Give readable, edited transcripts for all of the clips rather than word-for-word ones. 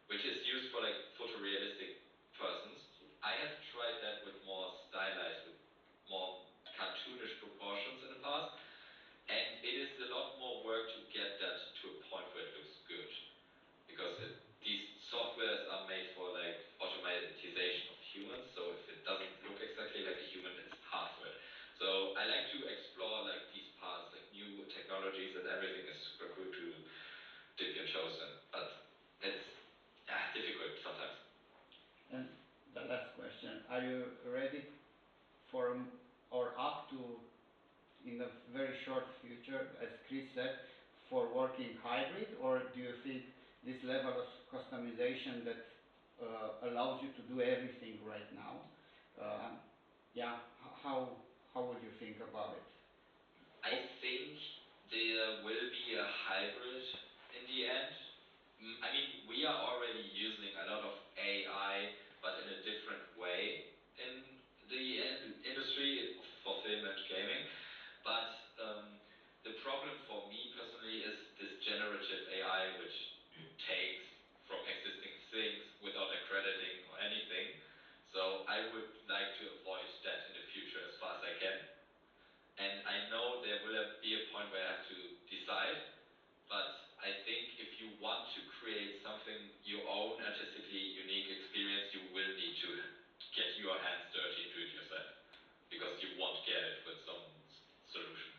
which is used for like photorealistic persons. I have tried that with more stylized, with more cartoonish proportions in the past, and it is a lot more work to get that to a point where it looks good, because these softwares are made for like automatization of humans, so if it doesn't look exactly like a human, it's hard for it. So I like to explore like these parts, like new technologies, and everything is super cool to dip your toes in, but it's difficult sometimes. And the last question, are you ready for or up to, in a very short future, as Chris said, for working hybrid, or do you think this level of customization that allows you to do everything right now, yeah, how would you think about it? I think there will be a hybrid in the end. I mean, we are already using a lot of AI, but in a different way in the industry for film and gaming. But the problem for me personally is this generative AI, which takes from existing things without accrediting or anything. So I would like to avoid that in the future as far as I can. And I know there will be a point where I have to decide, but I think if you want to create something your own artistically unique experience, you will need to get your hands dirty and do it yourself, because you won't get it with some solution.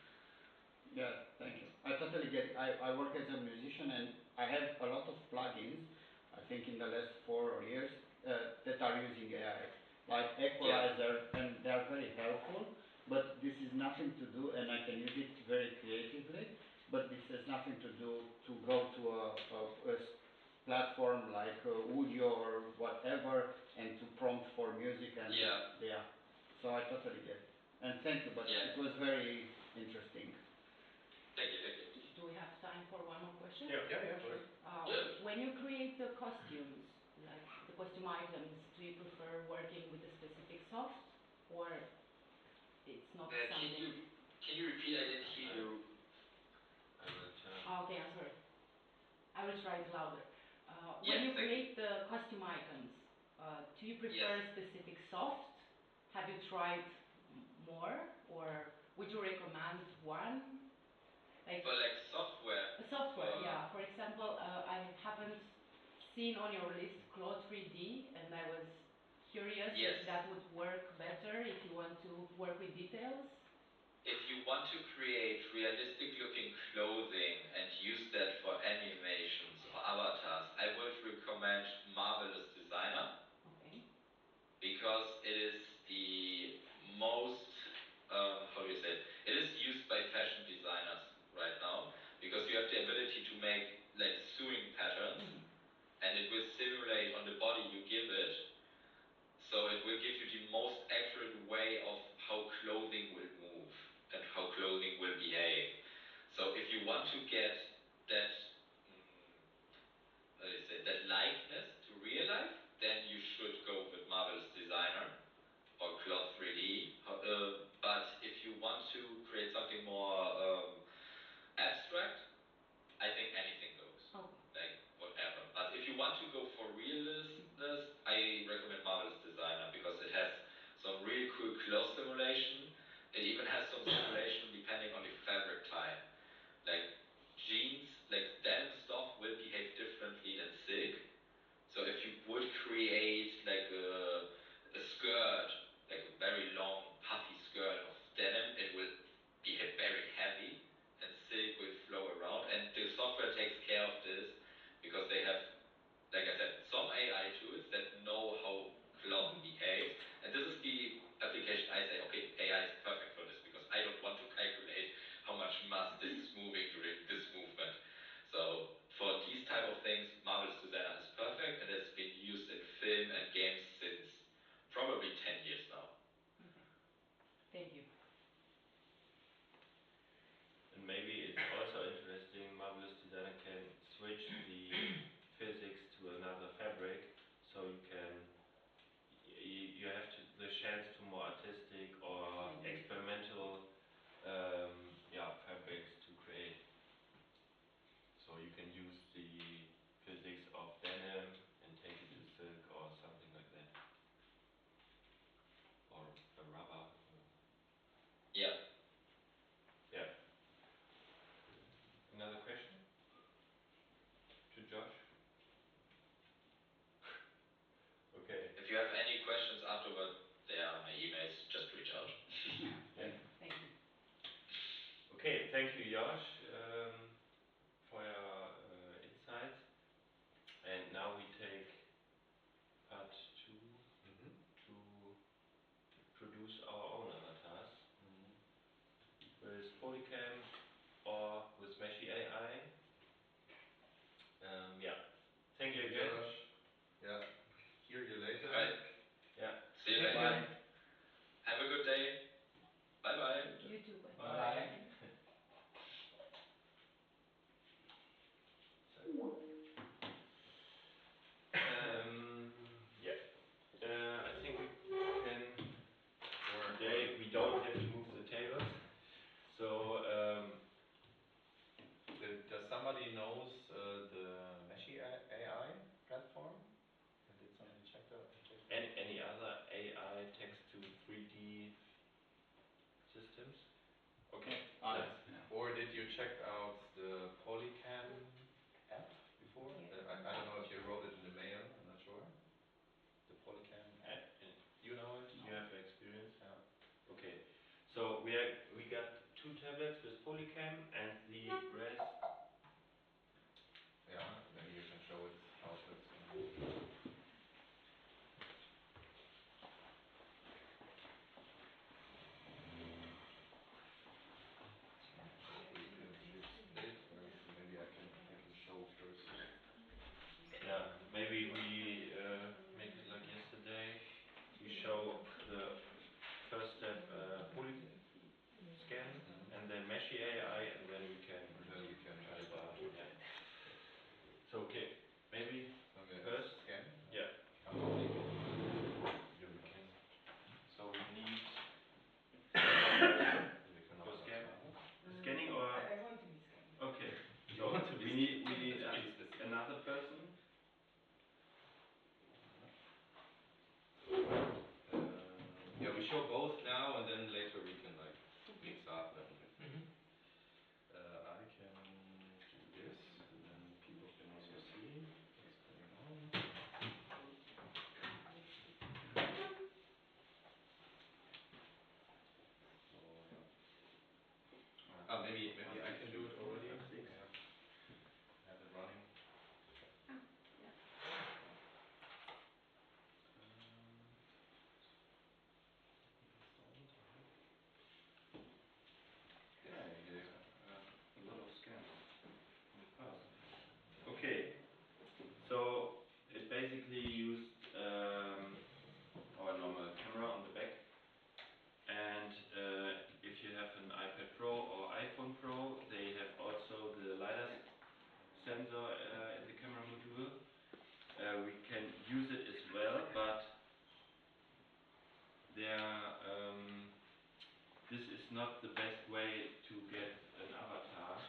Yeah, thank you. I totally get it. I work as a musician and I have a lot of plugins, I think in the last 4 years, that are using AI, like equalizer, and they are very helpful, but this is nothing to do, and I can use it very creatively, but this has nothing to do to go to a platform like Udio or whatever and to prompt for music and yeah. So I totally get it. And thank you, but it was very interesting. Thank you, thank you. Do we have time for one more question? Yeah, sure. When you create the costumes, like the costume items, do you prefer working with a specific soft, or it's not something? Can you repeat? I didn't hear you. Okay, I'm sorry. I will try it louder. When you create the costume items, do you prefer a specific soft? Have you tried more, or would you recommend one? For like software? Software, yeah. For example, I haven't seen on your list Claude 3D, and I was curious if that would work better if you want to work with details. If you want to create realistic looking clothing and use that for animations or avatars, I would recommend Marvelous Designer. Okay. Because it is the most, how do you say it? It is used by fashion designers right now, because you have the ability to make like sewing patterns, and it will simulate on the body you give it, so it will give you the most accurate way of how clothing will move and how clothing will behave. So if you want to get that, how do you say, that likeness to real life, then you should go with Marvelous Designer or Claude 3D. But if you want to create something more abstract, I think anything goes. Like whatever. But if you want to go for realness, I recommend Marvelous Designer, because it has some really cool cloth simulation. It even has some simulation depending on the fabric type. Like jeans, like denim stuff will behave differently than silk. So if you would create like a skirt, like a very long puffy skirt of denim, it will be very heavy, and silk will flow around, and the software takes care of this, because they have, like I said, some AI tools that know how cloth behaves, and this is the application I say, okay, AI is perfect for this, because I don't want to calculate how much mass this is moving during this movement. So for these type of things, Marvelous Designer is perfect, and it's been used in film and games since probably 10 years now. Okay. Thank you. And maybe it's also interesting, Marvelous Designer can switch the physics to another fabric, so you can, show its output somehow. If we split, or maybe I can show first. Yeah, maybe we make it like yesterday. We show the first step poly scan, and then mesh AI, and then we can try it out. Yeah. So okay, maybe first scan. Yeah. Yeah, we can. So we need for scan. Scanning or I want to be scanned. okay. You want to be we need another person. Yeah, we show both now, and then later we can like mix up and I can do this, and then people can also see what's going on. So yeah. Maybe I can do it already. I have it running. Yeah. Okay, a lot of scans in the past. Okay, so it basically used our normal camera on the back, and if you have an iPad Pro or iPhone Pro, they have also the LiDAR sensor in the camera module. We can use it as well, but this is not the best way to get an avatar.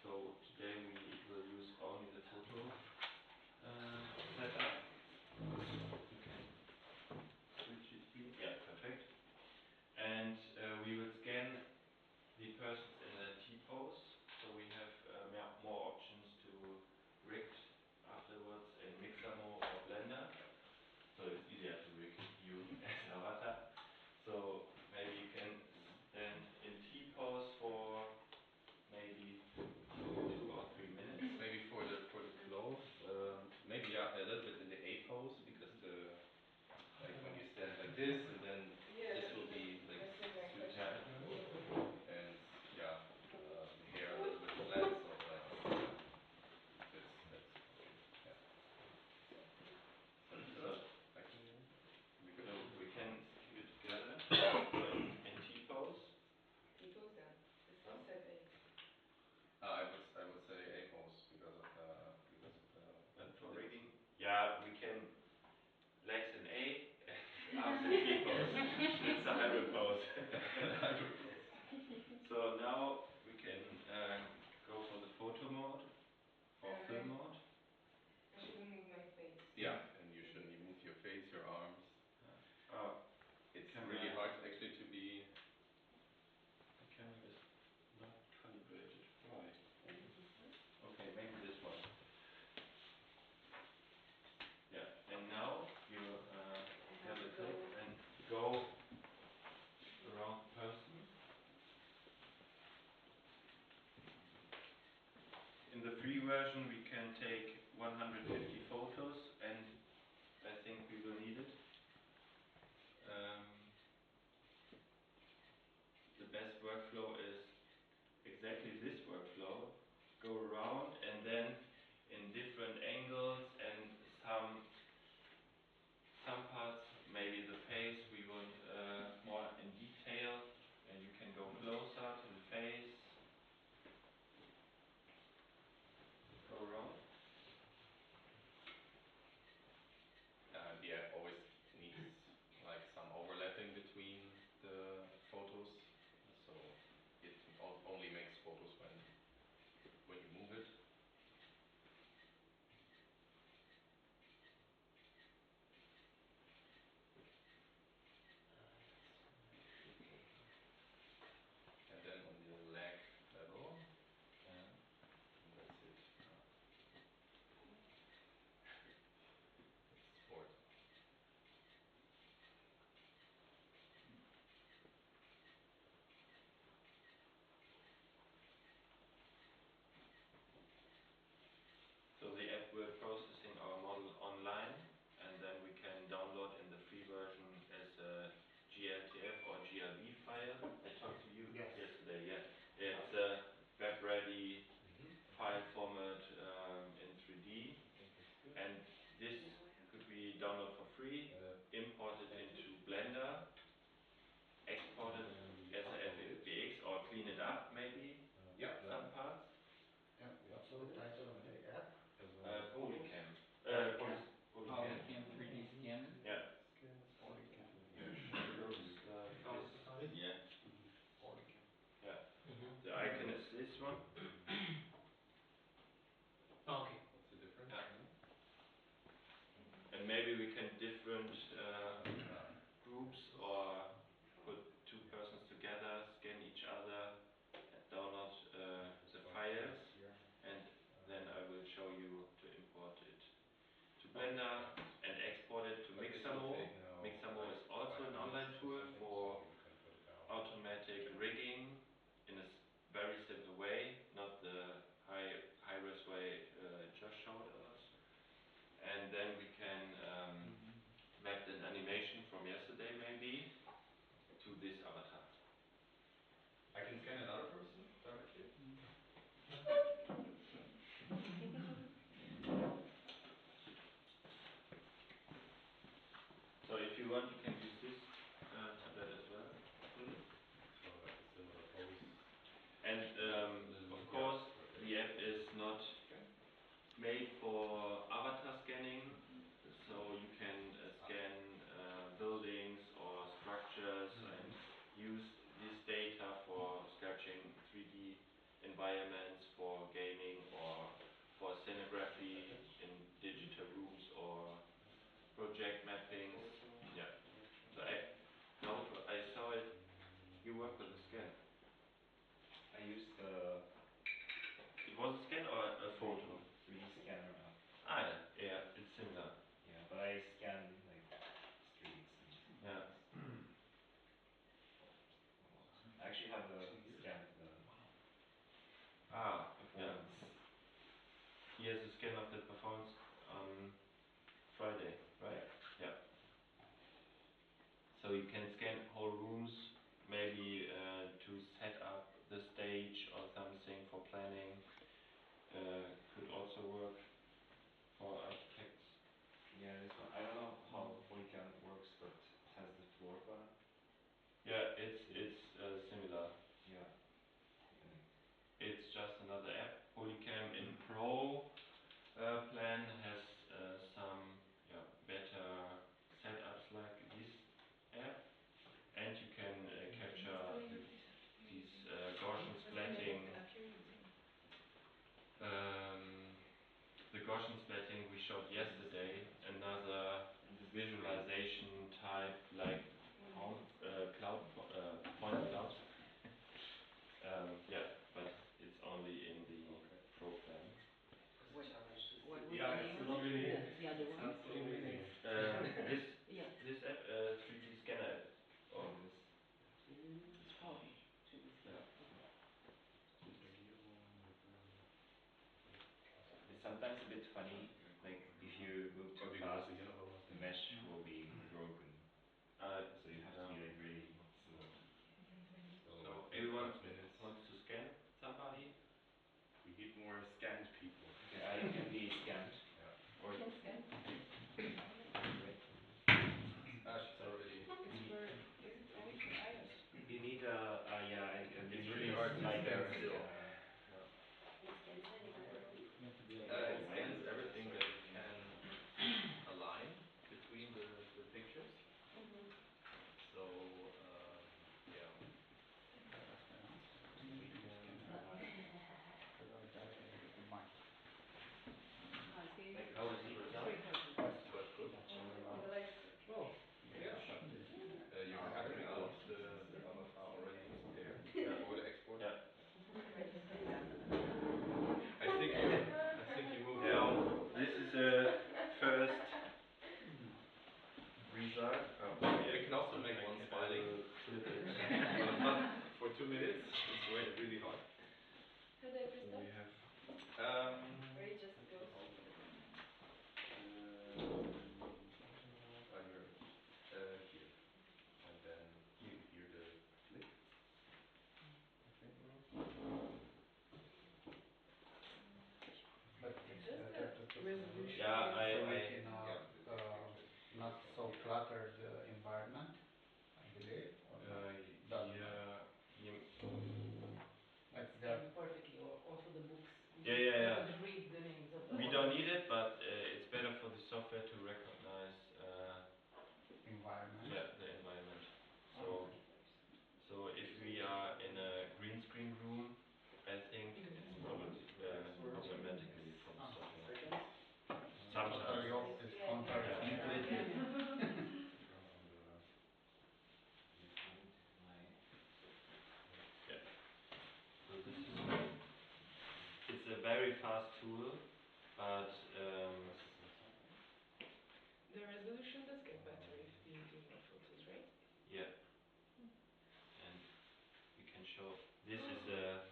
So today we will use only the photo setup. You can switch it here. Yeah, perfect. And we will scan the persons in the T-pose. So we have more options to rig afterwards in Mixamo or Blender. So it's easier to rig you as avatar. So maybe you can stand in T-pose for maybe 2 or 3 minutes. Maybe for the clothes, maybe a little bit in the A pose, because like when you stand like this, and then this will be like suited, and yeah, the hair a little bit flat, so like that's okay. Yeah. So I can do it. so we can keep it together. So in T-pose. T-pose then. Huh? Set A. I would say A pose because of the And for rigging, yeah, we can legs in A, arms in T-pose. It's a hybrid pose. hybrid pose. So now we can go for the photo mode or film mode. I shouldn't move my face. Yeah, and you shouldn't move your face, your arms. It's camera really hard actually to be. The camera is not calibrated right. Okay, maybe this one. Yeah, and now you double click and go around the person. In the free version we can take 150 photos, and I think we will need it. The best workflow is exactly this workflow. Go around, and then in different angles, and some parts, maybe the face, we want more in detail, and you can go closer to the face. Go around. And maybe we can different groups or put two persons together, scan each other, download the files, and then I will show you to import it to Blender and export it to Mixamo. Mixamo is also an online tool for automatic rigging in a very simple way, not the high-res way Josh showed us. And then we can map an animation from yesterday maybe to this avatar. I can scan another person directly? So if you want, you can use this tablet as well. So like a similar pose. And of course, the app is not made for avatar scanning, so you can scan buildings or structures and use this data for sketching 3D environments for gaming or for scenography in digital rooms or project mappings. Yeah. So I saw it. You work with a scan. I used It was a scan or a photo? 3D scanner app. Ah, yeah, it's similar. Yeah, but I scanned like streets and Yeah. I actually have scanned the Ah, yeah. performance. He has a scan of the performance on Friday, right? Yeah. So you can scan whole rooms, maybe to set up the stage or something for planning. Could also work for architects. Yeah, this one. I don't know how Polycam works, but it has the floor plan. Yeah, it's similar. Yeah. It's just another app. Polycam in Pro plan has some better setups like this app, and you can capture these Gaussian splatting. The Gaussian splatting we showed yesterday, another visualization type like cloud point clouds. Yeah, but it's only in the Pro plan. What was Yeah, the it's name not of really, it? The other it's one? not so amazing. Yeah. This app, 3D scanner app. Oh, Oh, 3D scanner. It's sometimes a bit funny, like if you move too fast, the mesh will be broken. So you have to be like really slow. So everyone wants to scan somebody? We need more scanned people. Okay, I can be scanned. Yeah. Or Can scan. She's already. Is it only for iOS? you need a It's really hard to like stand still. It scans everything that it can align between the pictures. So, yeah. We can. How is the result? Quite good. Oh, Yeah. You actually got the avatar already there for the export. Yeah. I think you moved Now, on. this is a first result. Oh, We can also make one smiling. Flip it. But not for 2 minutes. It's really hard. how do I press We that? have Or it just goes? You're here. And then you hear the click. I think. But Does the resolution? Yeah, so we I cannot not so cluttered environment, I believe. Or doesn't matter. Like Scan perfectly, or also the books. Yeah. You could read the names of the We don't need it, but it's better for the software to recognize environment. the environment. So if we are in a green screen room, I think it's probably automatically from the software. Totally Sometimes. off is contrary to fast tool, but The resolution does get better if you do more photos, right? yeah, and we can show. This is a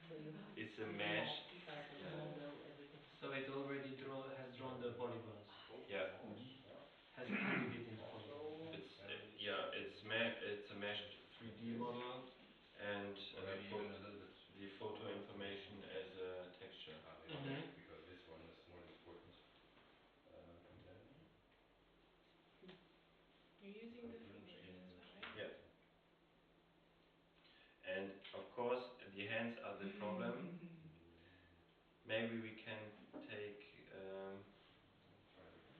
So you it's a do the mesh. start of the Yeah. model, everything. So it already has drawn the polygons. Yeah. Has included it in the polygon. It's a meshed 3D model and Or maybe put even a little bit the photo information as a texture. Mhm. because this one is more important. Then You're using the fingers as well, right? Yeah. And of course the hands are the problem. Maybe we can take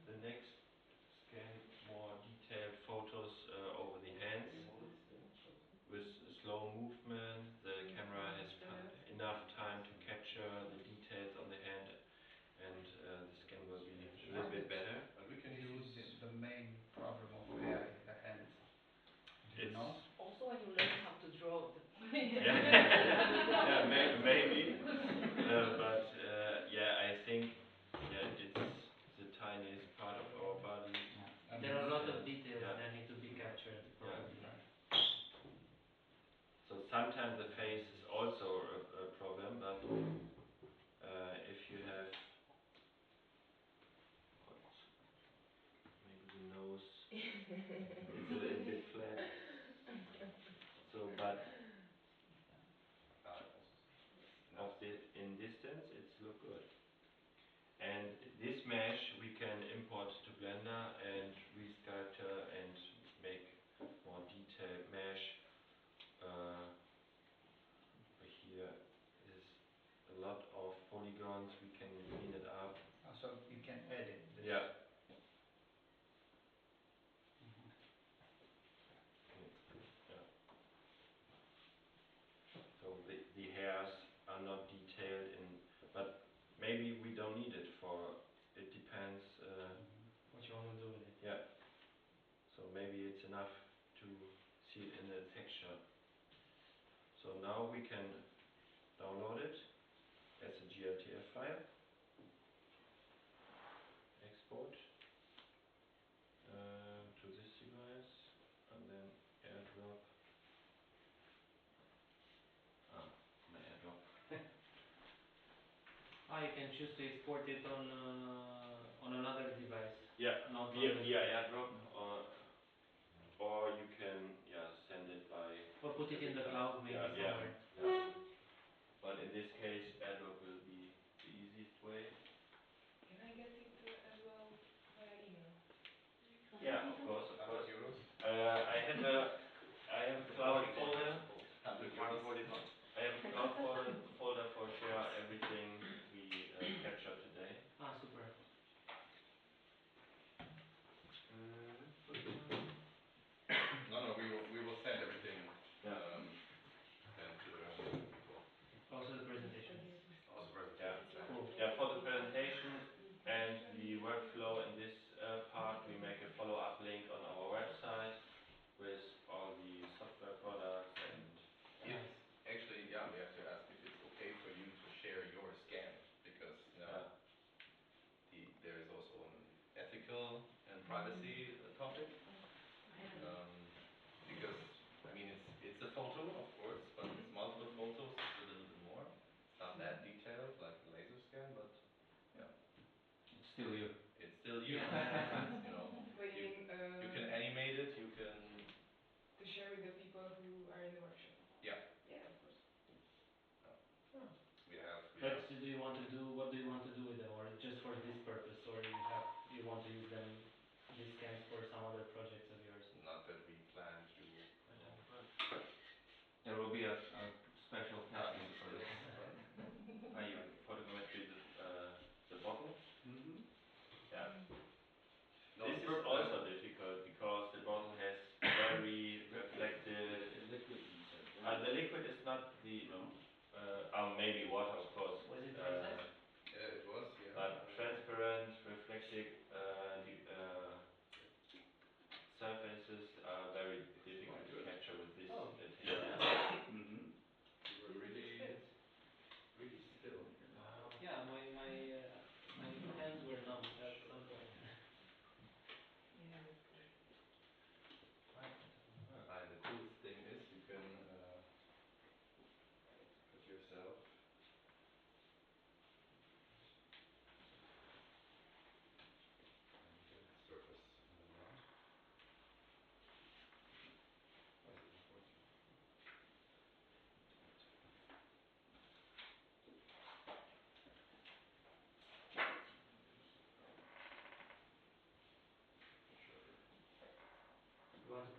the next scan more detailed photos over the hands with slow movement. The camera has enough time to capture the details on the hand, and the scan will be a little bit better. but we can This use is the main problem of AI, the hands. Do you know? Also, when you learn how to draw the Yeah, maybe. But yeah, I think it's the tiniest part of our body. Yeah. And There are a lot of And, details yeah. that need to be captured probably. So sometimes the face is also a problem, but if you have maybe the nose is a little bit flat. So, but in distance, it's look good. And this mesh we can import to Blender and resculpture and make more detailed mesh. Here is a lot of polygons. We can clean it up. So you can edit this. Yeah. Yeah. So the hairs are not detailed but maybe we don't need it for. It depends. What you want to do with it. Yeah. So maybe it's enough to see it in the texture. So now we can download it as a GLTF file. Export to this device and then airdrop. My airdrop. You can choose to export it on another device. Yeah, Not via on the airdrop, or you can send it by. or put it in the cloud maybe somewhere. Yeah. But in this case, airdrop will be the easiest way. Can I get it as well via email? Yeah, of course. €100. I have a cloud folder. 100 euros. I have a cloud folder for share everything we captured today. Super. No, we will send everything Yeah. then to the relevant people. Also the presentations. Also present. Yeah. It's like Cool. Yeah, for the presentation and the workflow in this part, we make a follow-up link on our website with all the software products and. If actually, we have to ask if it's okay for you to share your scan, because there is also an ethical and privacy topic. Because I mean it's a photo, of course, but it's multiple photos. It's a little bit more. It's not that detailed like a laser scan, but It's still you. it's still you. You know, But you mean you can animate it. You can. to share with the people who are in the workshop? Yeah. Yeah, of course. We have. But what do you want to do with them, or just for this purpose, or you want to use them, these scans, for some other projects of yours? Not that we plan to. There will be a special testing This is for still this. on the turn. Are you photogrammetry the bottle? Mm-hmm. Yeah. No, This is also difficult because the bottle has very reflective. Liquid, you said. The liquid is not the. No. Maybe water, of course. Was it processed? It was, yeah. But transparent, reflective surfaces are very difficult to capture with this technique. Mm-hmm. You were really still. Yeah,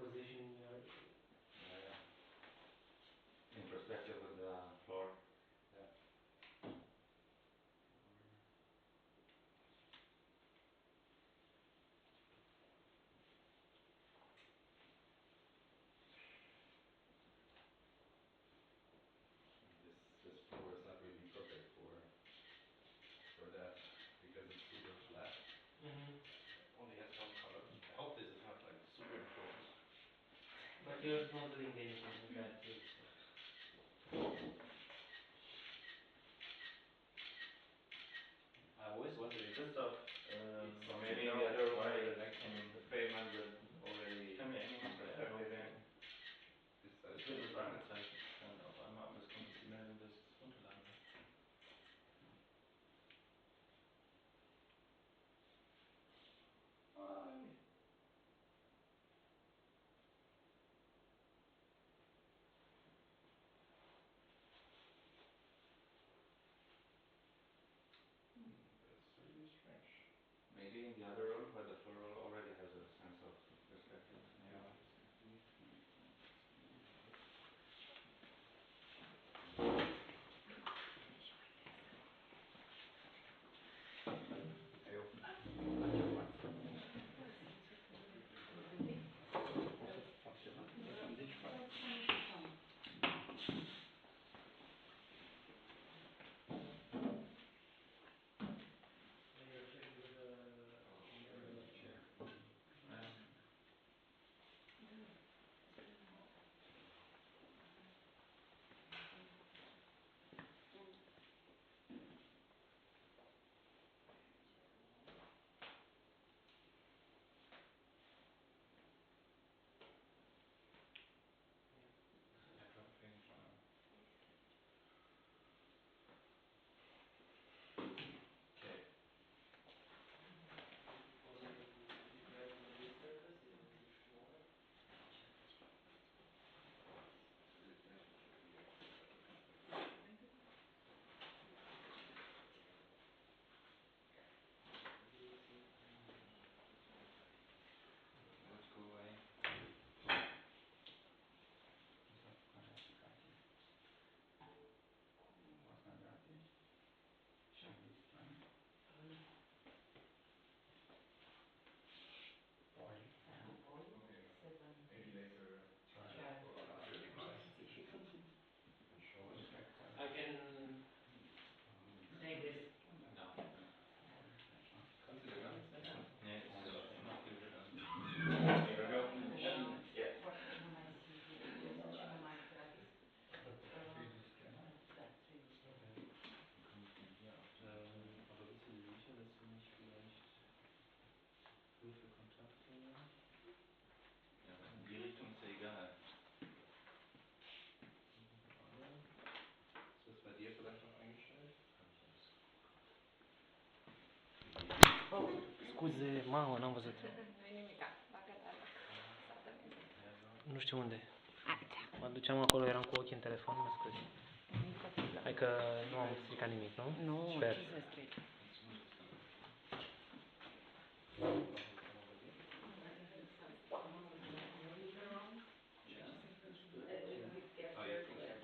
position your... Yeah. In perspective with the floor. Yeah. This floor is not really perfect for that because it's super flat. Mm-hmm. Only has some color. I hope this is not like super important. But you're not doing anything with that too, so... I always wondered if Christoph, it's or something maybe in the else other room why where like the pavement is already kann mir in irgendwas perspective, yeah. okay. This side Es is wird not was so. angezeigt, dann auf einmal, aber es kommt jetzt die Meldung, dass ich das runterladen will. Why? That's really strange. Maybe in the other room where the floor already has a sense of perspective. Yeah. Evo, Anđelova. You're checking with the chair. Yeah. Echo page now. Okay. Is it possible to keep it right on this surface, even if it's smaller? Let's go away. Własna gratis. Ściągnij stronę. Poi. Okay. Seven. Maybe later. Cioè, Really nice. show inspector. I can take this. No. Kannst du dir gar nichts merken? Nee, ist noch viel drin. There we go. Yeah. When I see here, Gemini gratis. Dann komme ich von hier auf den. Aber bist du dir sicher, dass du nicht vielleicht Prüfe Kontakte? Ja, weil in die Richtung ist ja egal. Gerade. Ist das bei dir vielleicht noch eingestellt? Habe ich alles. Oh, scuze, mamă, n-am văzut. Nu-i nimica, bagă-te la Nu știu unde. Mă duceam acolo, eram cu ochii în telefon, mă scuze. Hai că nu am stricat nimic, nu? Nu, Sper. ce să strici? Oh, you think she's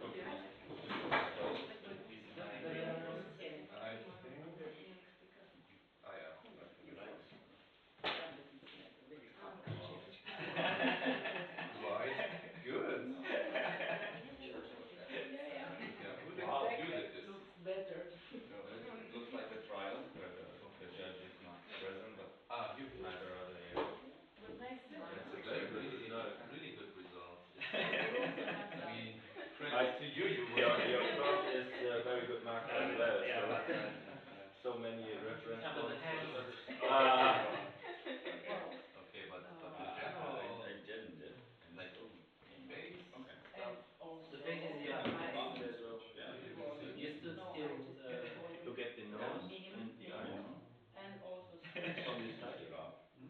okay. I think. Ah ja, dann kann ich schon. Right, good. Yeah, who did you did this? better. No, It looks like a trial where the judge is not present, but you did neither this. are they. Yeah. But nice smile. It's a Actually, very really, really good result. I I mean, I, credit to you. You were your thought is a very good mark as well. Yeah. So many reference How about the points. hands? okay, but I didn't. like face. Okay. And also, The face is, yeah, nice as well. Yeah, you well, can see. You stood still. Look at the nose and the eyes. and also From this side.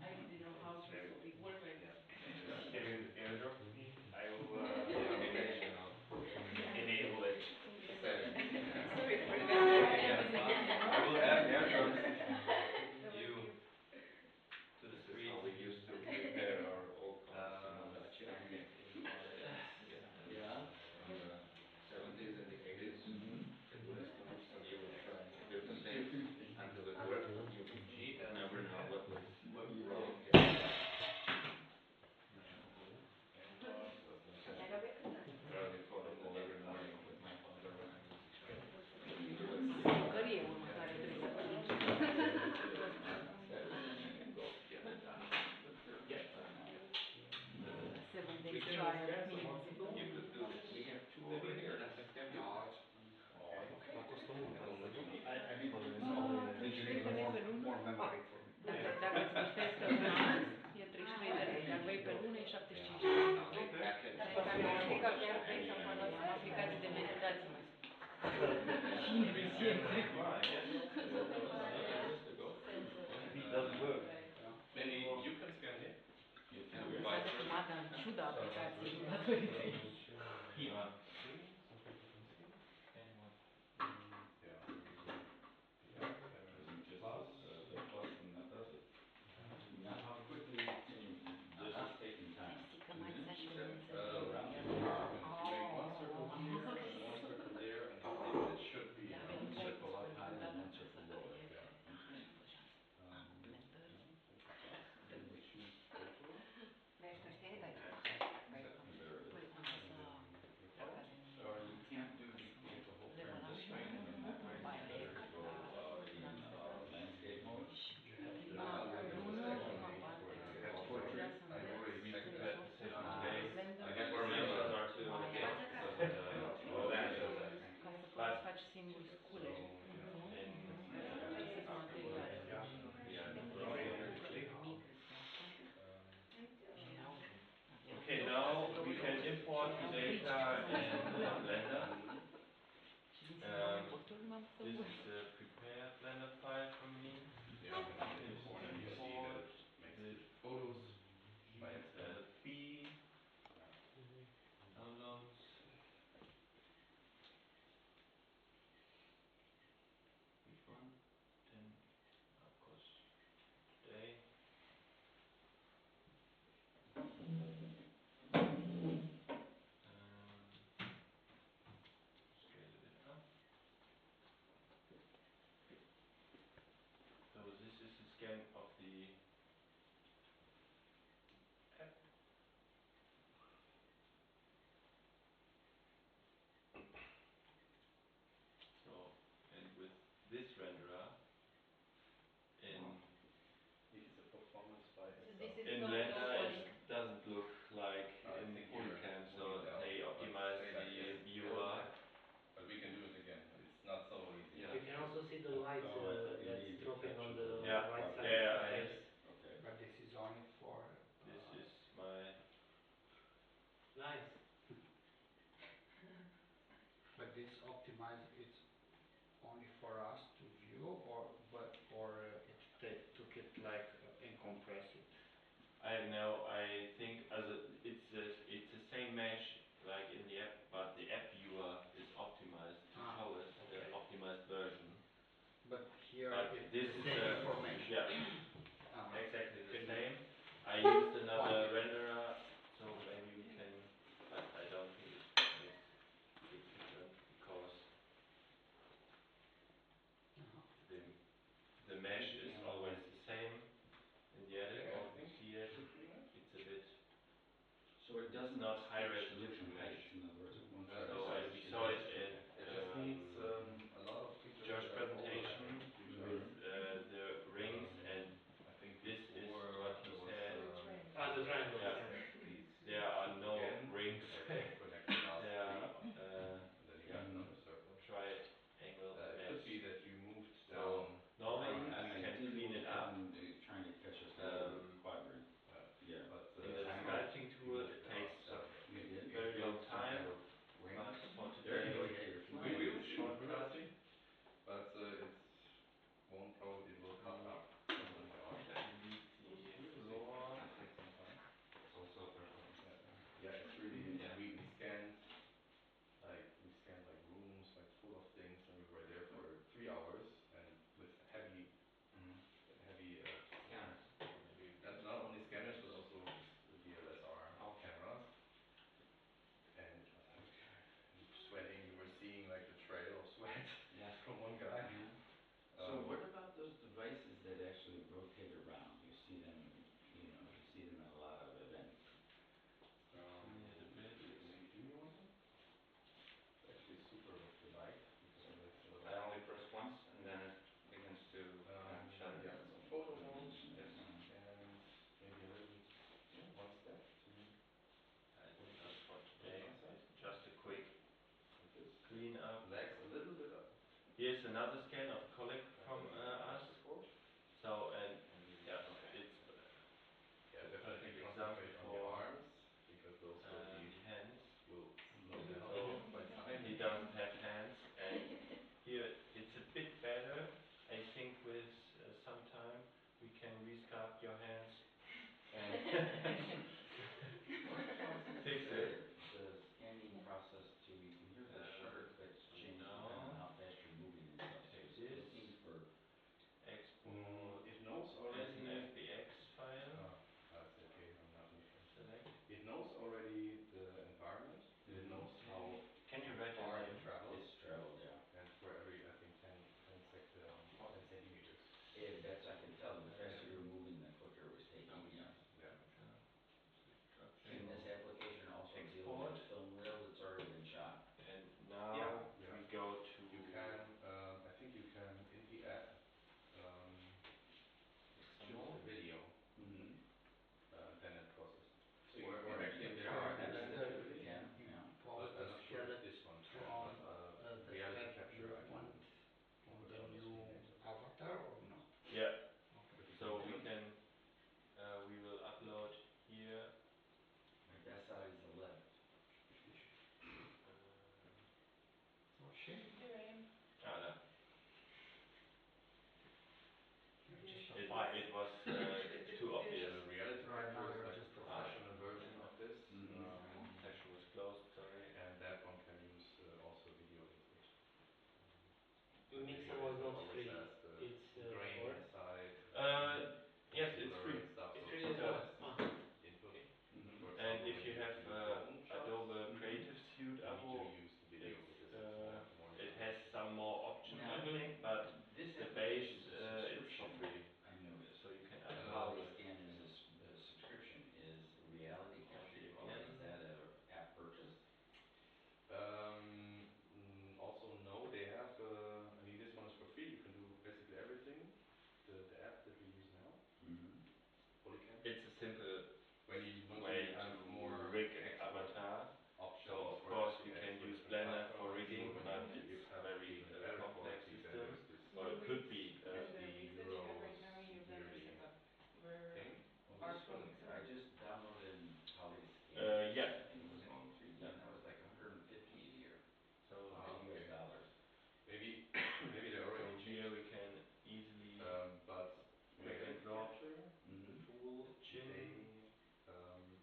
I didn't know how to, so it worked like this. Yeah. Can you airdrop me? I will enable it. Same. Sorry for Yeah, I will add airdrops. try a scan some mini more music. people? You could do this. We have two over here that can scan you. Ma costano un po', no? I need Usually more memory for me. Dacă îți găsești un an, e 33 de lei, dar vrei pe lună e 75 de lei. Now they back it. Am aplicații de meditație mai scumpe. It doesn't work. Maybe you can scan here. You can S-a vice defumat versa. în ciuda aplicației datorită ei. Here. How quickly this is taking time. Că mai ți așa You nu make one circle here and one circle there, and it should be One circle up high and one circle lower. Or you can't do the whole frame this way, and then that way it's better to go in landscape mode. I already make that decision today. I guess where members are to get all that. Ca să poți faci singur scule. Găsesc materiale. Okay, now we can import the data in Blender. This is a prepared Blender file for me. Yeah, and in the corner you see that it makes the photos by itself. B. Downloads. Which one? Then, of course, today. Scale it up. So this is a scan of the app. So, and with this renderer in It's a performance by itself. in Blender, it doesn't look like in Polycam, so they optimize the viewer. But we can do it again. It's not so easy. Yeah. You can also see the light Oh, I thought you that's needed to dropping on capture the the Yeah. right side Yeah, of the I face. Okay. But this is only for This is my Nice. but this optimize it's only for us to view or it took it like and compress it. I know. I think it's the same mesh like in the app, but the app viewer is optimized to show us the Okay. optimized version. But here But it's this the is same the information. yeah, exactly the Can same. I used another renderer, so maybe we can, but I don't think it makes a big difference because the mesh is always the same in the edit. Yeah, I You think see it. It's a bit. So it doesn't not high switch resolution the mesh. In other words, one So side. we saw it in It just needs a lot of features. Josh that are presentation overlapping. with the rings, and I think this is before what he there was, said. The triangle. Yeah. these There are no again, rings. connect the last There are three, and then you got another circle. triangle It mesh. could be that you moved So down. normally I we can did clean move it up. down, trying to catch us Um, quadrant. Yeah, but In the sculpting tool, it takes you did? very clean up. legs a little bit up. Here's another scan of a colleague from us. Before. So, and yeah, Okay. it's Yeah, the definitely perfect example concentrate on the for arms because those will the be hands. will slow down So by time. he doesn't have hands, and here it's a bit better. I think with some time we can resculpt your hands and fix it. The scanning process to, you can hear the shutter clicks change depending on how fast you're moving and stuff. So Take it's this. looking for Export It knows as an already. FBX file. That's okay. I'm not in the frame. Select. It knows already the environment. And it knows how Can you write your far it name? travels. it's traveled, yeah. And for every, I think, 10 centimeters. That's I could tell. The faster Yeah. you were moving, the quicker it was taking. Yeah. Yeah. Can this application also deal Export. with film reel that's already been shot? And now Yeah, yeah. we go to. You can. I think you can in the app Some choose more. a video. Mm-hmm. Then it processes. So you Or can actually there capture are the apps rest that of do it. this. Yeah, You yeah. pause But the I'm not sure if skeleton this one can. on But the reality skeleton capture I can movement on put the on the new screen later. avatar or no? Yeah. But you So can we do it. can. We will upload here. My best side is the left. Okay. Here I am. No. Just a Did file. It was too obvious. The reality Right capture now is you're like a just a professional version of this. Session was closed. Sorry. And that one can use also video input. The mixer Video was input not always free. has It's the grain or inside. Yes, wants to it's blur free. and stuff. it's So free as well. sometimes input. For And example, if when you you have do drone shots, Adobe Creative Suite you need to Abo, use the video it's, because it's more it has information. some more options, Now, I think, but this the base application's a it's for subscription. free. I noticed. So you can The upload Poly it. Scan is a subscription. Is reality capture Copy or again. is that a app purchase? Also no, they have. I mean, this one is for free. You can do basically everything. The app that we use now, Mm-hmm. Polycam. It's a simple When you want way to have to more rig an export avatar. options, So of or course we FBX can for use different Blender for platforms, rigging, or when but you it's have very even better complex quality, then system. there's this Or it could be. And the 50 rigs that you have right euros now in your Blender yearly setup were thing. Well, are this from was, Mixer? I just downloaded Poly Scan. Yeah. I think it was all 3D, and that was like 150 a year, So US Okay. dollars. Maybe they already so changed here we it. can easily But drag and reality drop capture, the Mm-hmm. tool, the chin.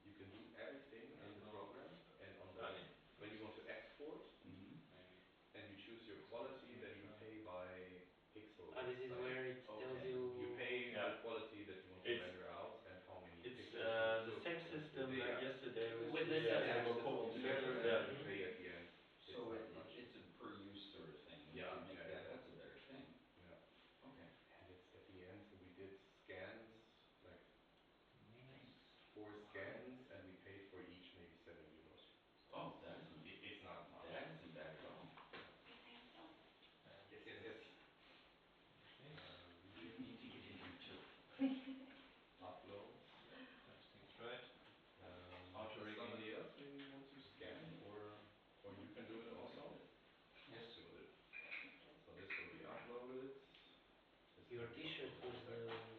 you can do everything in the No. program, and on the when you want to export Mm-hmm. Maybe. and you choose your quality, then you pay by pixel This is size. where it tells Okay. you. You pay Yeah. the quality that you want to It's render out and how many It's pixels you the took same as the system like data. yesterday With the the sensors. remote Sensor, sensors. and Yeah. then you pay at the end. It's So not much. it's a per use sort of thing. You Yeah, could make yeah, yeah. that's a better thing. Yeah. Okay. And it's at the end we did scans, like Thanks. 4 scans, and we paid for each maybe 7 euros. So Oh, that isn't it's not much. that isn't bad at all. Yes, yes, yes. You need to get in here too. Uploads. Everything's right. Auto Does rigging. somebody else maybe want to scan, or you can do it also? Yes. You will do it. So this will be uploaded. This Your can be T-shirt uploaded was directly.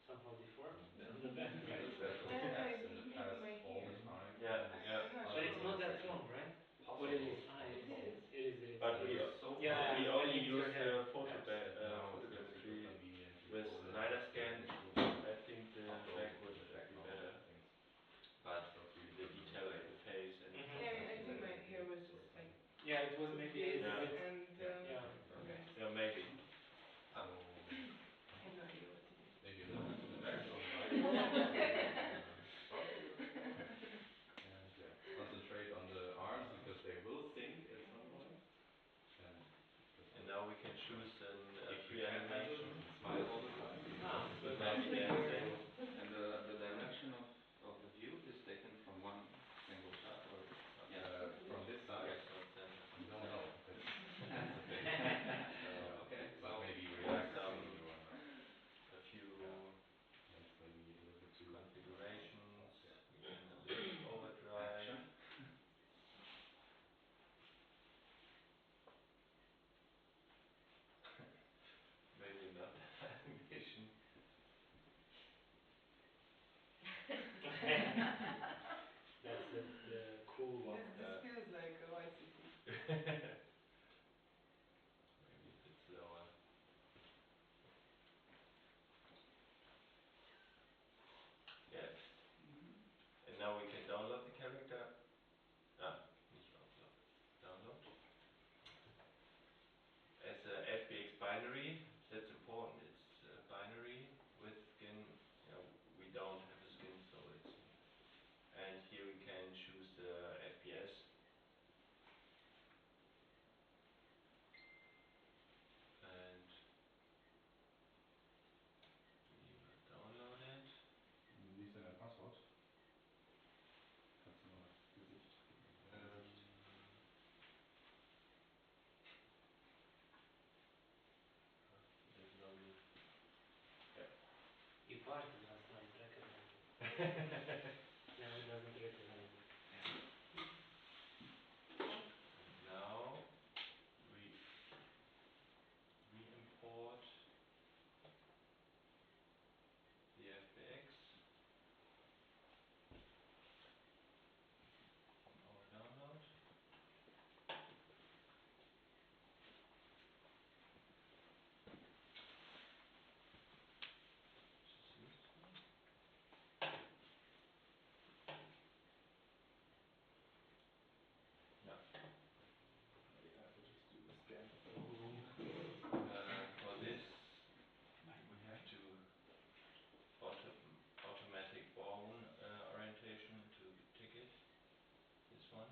somehow deformed Yeah. on the back. We did special Yeah, steps in the maybe past my all hair. the time. Yeah, and it's yeah. I'm not But it's not that pretty long, right? possible Or it is? all the It time. is. It is. It is. But There we is so Yeah, far we I only think it's your use hair. apps that now it's not super photogrammetry convenient. You with close it Snyder out, scan. then it will be I think the back uploaded would in the be background better, and things. but So it's really the plug and detail like play. the face and Mhm. Yeah, I That's think my exactly hair was sort just of like thing. Yeah, it was maybe a this little Yeah. bit. and Yeah. and Okay. this. yeah maybe. So I have no idea what to do. maybe a little bit to the back on the right. Front a little bit more. And yeah, concentrate on the arms because they will sink at some point. And just And now we can choose a if you free can't handle animation. and smile all the time, you Ah, can so do that's Maybe pretty good. dancing. so And the direction of the view is taken from one single shot, or from this side. yes, From center. We don't know. That's the thing. okay. But So maybe we have relax some when you are not. a few Yeah. And it's maybe a little bit foarte de asta, am treacă de anything. Now it doesn't record anything. Now we import the FBX from our download. Which is useful. Yeah. Maybe I will just do a scan of the whole room. For this, we have to automatic bone orientation to ticket. This one.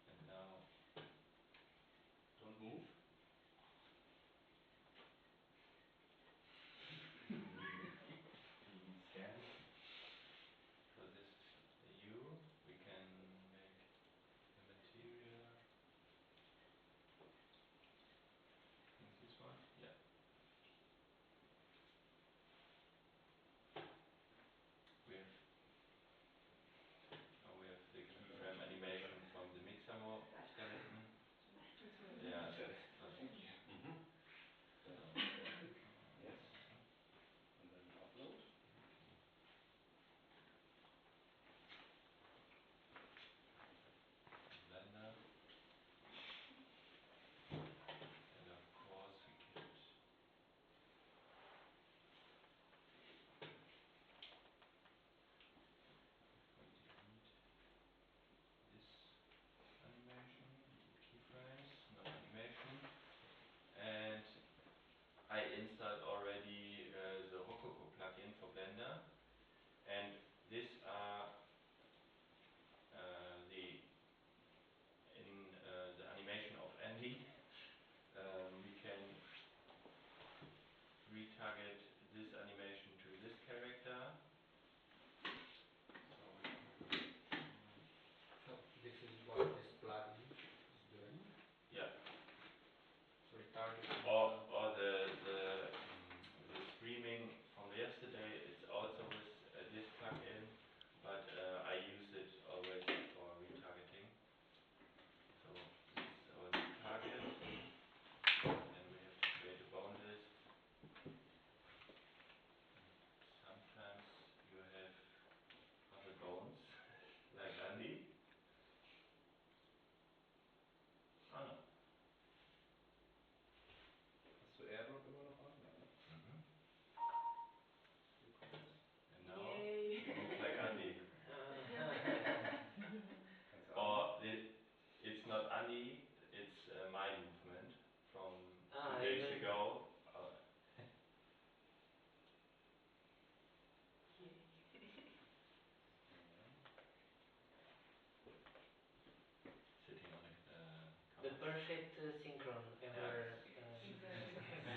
And now Don't move. Scan. so this is the U. We can make the material. I think this one. Yeah. We have now we have the keyframe animation from the Mixamo skeleton. It's really Yeah. nice. Thank you. So, Yes. And then upload. Blender. And of course we can't. We delete this animation, delete keyframes, no animation. And I installed already the Rococo plugin for Blender. And these are the animation of Andy. We can retarget this animation to this character. So we can, So this is what this plugin is doing. yeah. So retargeting. Or the streaming from yesterday. It's also with this plugin, but I use it always for retargeting. So this is our new target. Then we have to create a bone list. Sometimes you have other bones, like Andy. Oh no. Hast du Airdrop immer noch an? Ja, ne? And now Yay. you look like Andy. Kannst du Or it's not Andy, it's my movement from 2 days even ago. Sitting on the a couch. perfect synchron ever. Exactly.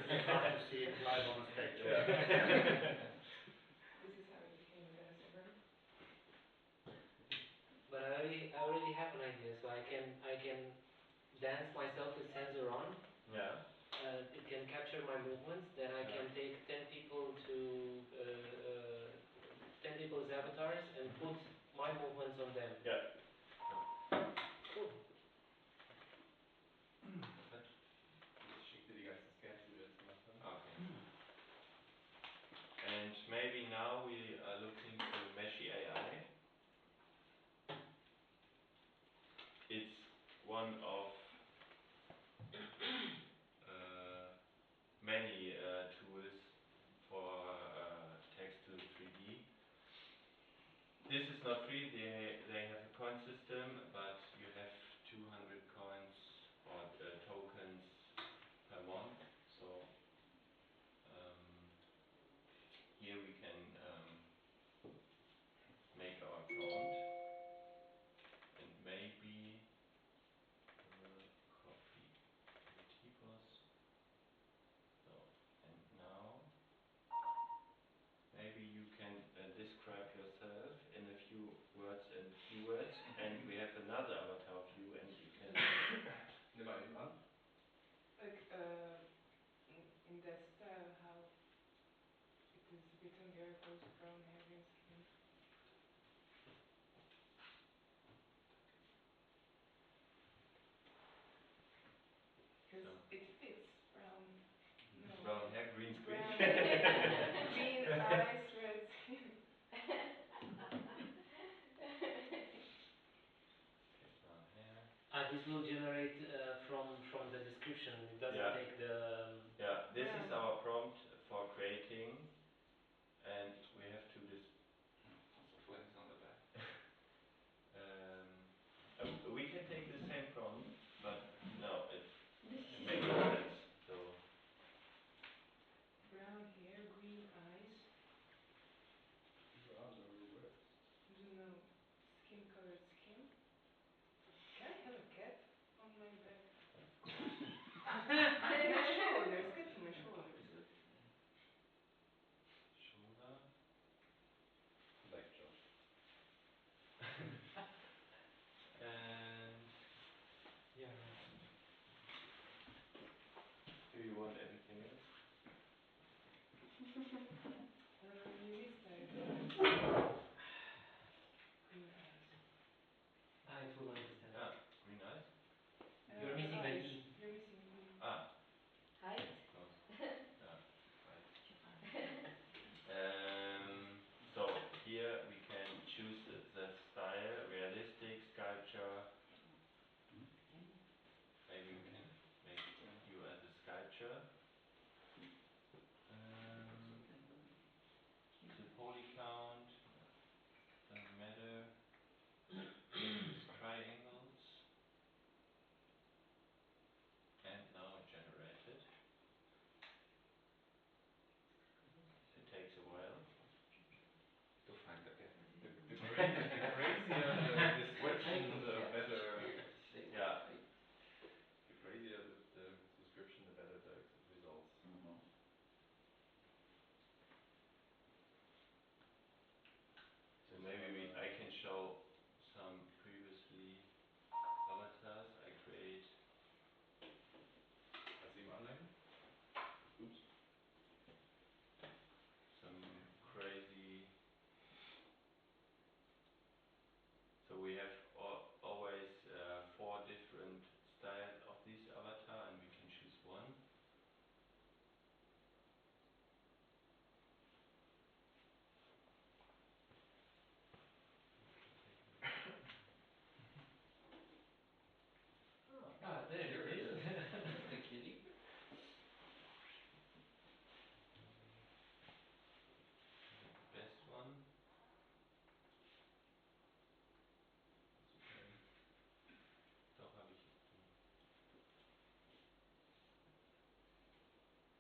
It's hard to see it live on stage. This is how you became a dancer, huh? But I already have an idea, so I can dance myself with sensor on. Yeah. It can capture my movements. Then I can take 10 people to 10 people's avatars and put my movements on them. Yeah. Cool. Perfect. Ich schicke dir die ganzen Scans, die wir jetzt gemacht haben. Okay. And maybe now we are looking to Meshi AI. It's one of many tools for text to 3D. This is not free, they have a coin system, but you have 200 coins or tokens per month. So here we can make our account and maybe copy the typos. So, and now maybe you can describe yourself in a few words and keywords, and we have another avatar of you, and you can. Nimm mal eben an. Like in that style, how Between the eyebrows, brown hair, green skin. Because So it fits brown. No. Brown hair, green screen. Brown hair, green eyes, red skin. okay, brown hair. This will generate from the description. It doesn't Yeah. take the. Yeah, this is Brown. our prompt for creating, and we have to Also flags on the back. we can take the same prompt, but no, it makes sense. So Brown hair, green eyes. Rather reversed. I don't know. Skin colored skin. Can I have a cat on my back? Of course. My shoulders. Cat on my shoulders. shoulder. Like Josh. And yeah. Do you want anything else? Maybe style. Green eyes. It will understand. Ah, green eyes. You're missing an eyes. E. You're missing an E. Ah, Height? close. Yeah, right. So here we can choose the style, realistic, sculpture. Maybe we can make you as a sculpture. The poly count doesn't matter. Use triangles. And now it generated. It takes a while. To find the cat. The crazier the description, the better. Yeah. The crazier the description, the better the results. So maybe I can show some previously avatars I create. Kannst du ihm anleihen? Oops. Some crazy. So we have always 4 different styles of this avatar, and we can choose one. There Here it it is. is. Just a kitty. The best one. Doch habe ich.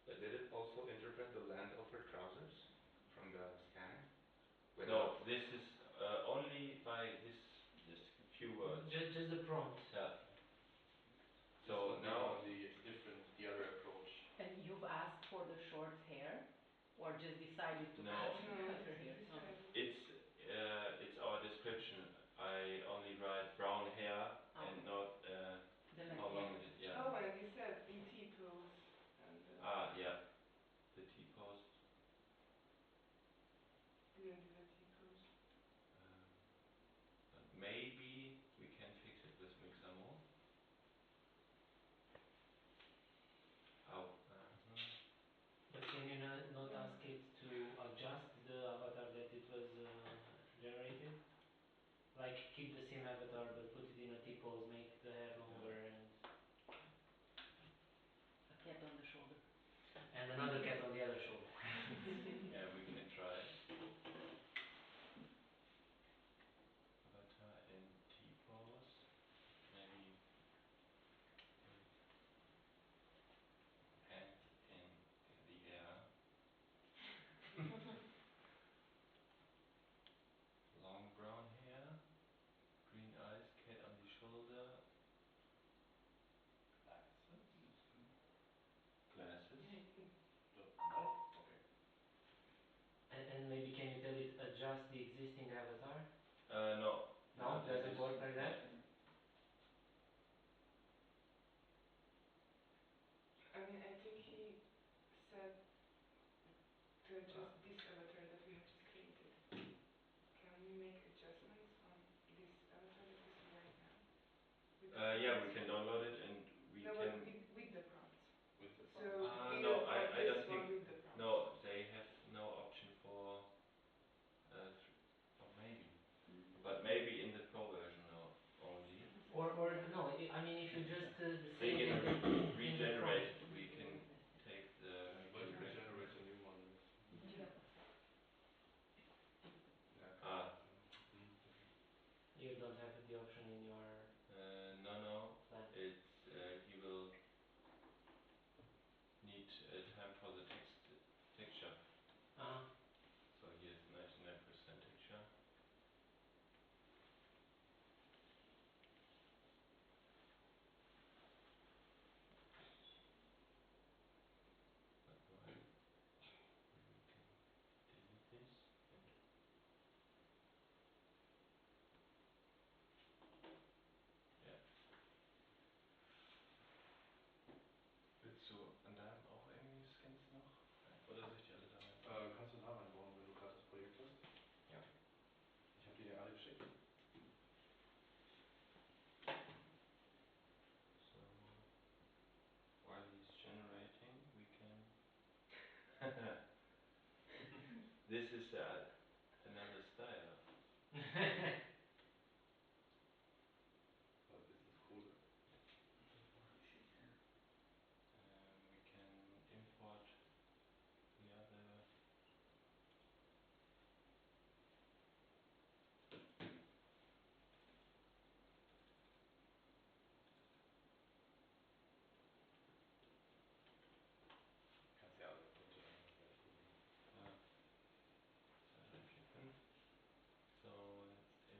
But did it also interpret the length of her trousers from the scanning? No, Without this is only by this Just few words. Just the prompt. Yeah. This So would be now the other approach. And you've asked for the short hair, or just decided to No. cut No, her hair? decided. it's our description. I only write brown hair and Okay. not The length. how long it is. Yeah. Oh, and you said in T-pose. And Yeah. The T post. didn't do the T-pose. But maybe we can fix it with Mixamo. Oh. But can you not ask it to adjust the avatar that it was generated? Like keep the same avatar but put it in a T-pose, make the hair longer A cat on the shoulder. and another cat on the other shoulder. Yeah, we can try. Avatar in T pose. Maybe hands in the air. Long brown hair. Green eyes, cat on the shoulder. Glasses. Yeah, I did. No? Okay. And maybe can you tell it adjust the existing avatar? No. No, Not in doesn't this. work like that? I mean, I think he said to adjust this avatar Yeah, we can download it and we No, but can. with the prompt. With the So prompt. either No, for I this don't or think. with the prompt. No, they have no option for. Or maybe, but maybe in the pro version only. Or no, I mean if you just They say it can in the regenerate. prompt. We can take the. But you can generate a new one with. Yeah. Yeah, Ah. You don't have the option in your No. plan. It's he will need time for the texture. So here's 99% texture. That's why maybe we can delete this. Yeah. Willst du an deinem auch irgendwie Skins noch? Oder soll ich die alle da rein? Kannst du da reinbauen, wenn du gerade das Projekt hast? Ja. Ich habe die dir alle geschickt. So while he's generating, we can. This is another style. Aber das ist cooler. We can import the other. Kannst ja alle runterladen, das wäre cool. Reinklicken. So jetzt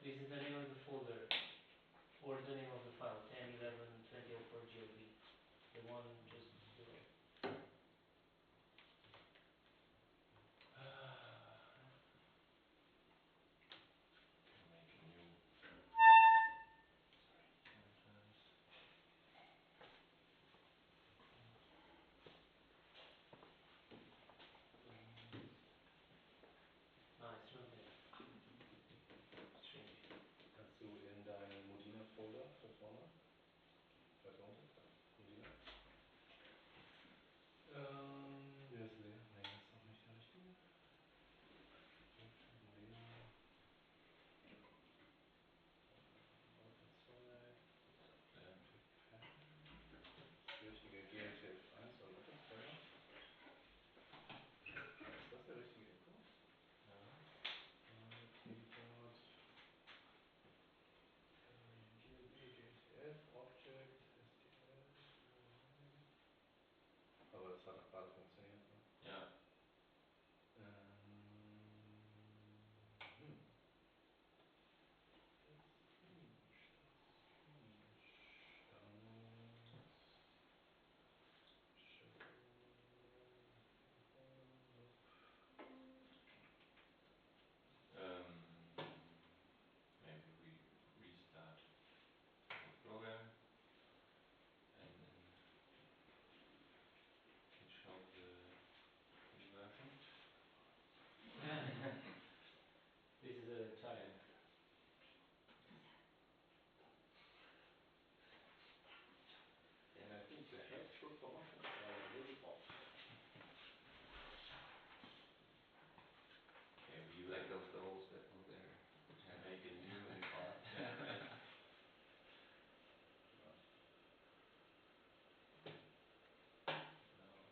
This is the name of the folder, or the name of the file, 10.11.2004 GLB, the one just below. Make a new contents. No, it's not there. Strange. Kannst du in deinen Modina-Folder da vorne weiter runter? Da, Modina. Der ist leer. Nee, das ist auch nicht der richtige. Modina. Ordner 2. There. Prepare. Das ist der richtige GLTF1 oder Methods Framework. Ist das der richtige Import? Import. GLB, GLTF, Object, STL. Aber das hat auch gerade funktioniert, ne? Ja. Das ist strange. Downloads. Show. Nope. Maybe we restart the program and then can show the new version. This is a challenge. And I think the head proportions are a little off. Okay, we will Like those that were there. make a new file. yeah. No.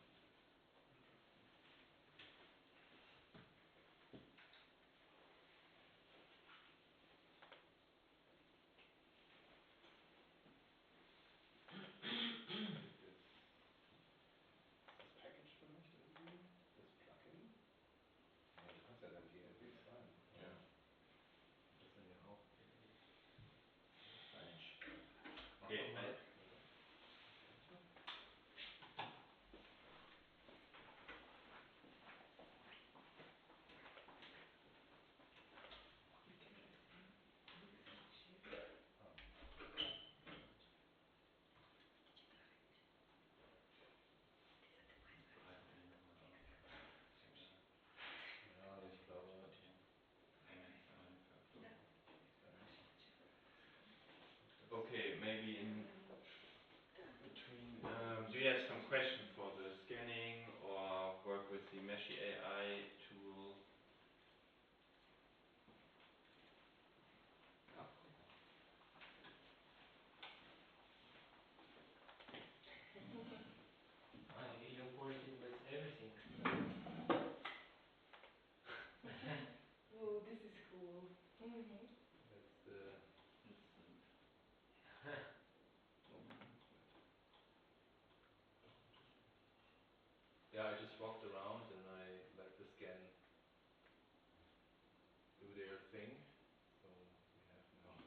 Ist das Package vielleicht irgendwie? Das Plugin? Ja, du kannst ja dann GLBs reinmachen. Ja. Das sind ja auch GLBs. Strange. Mach Okay, doch mal. Warte. Enter. You can look at the shape. Ah. Breiten wir nochmal aus. Ja, ich glaube. Ein Faktor. Okay. Okay, maybe in between, do you have some question for the scanning or work with the Meshi AI tool? Ja, guck mal. You import it with everything. Oh, this is cool. That's the. Yeah, I just walked around and I let the scan do their thing. So we have now.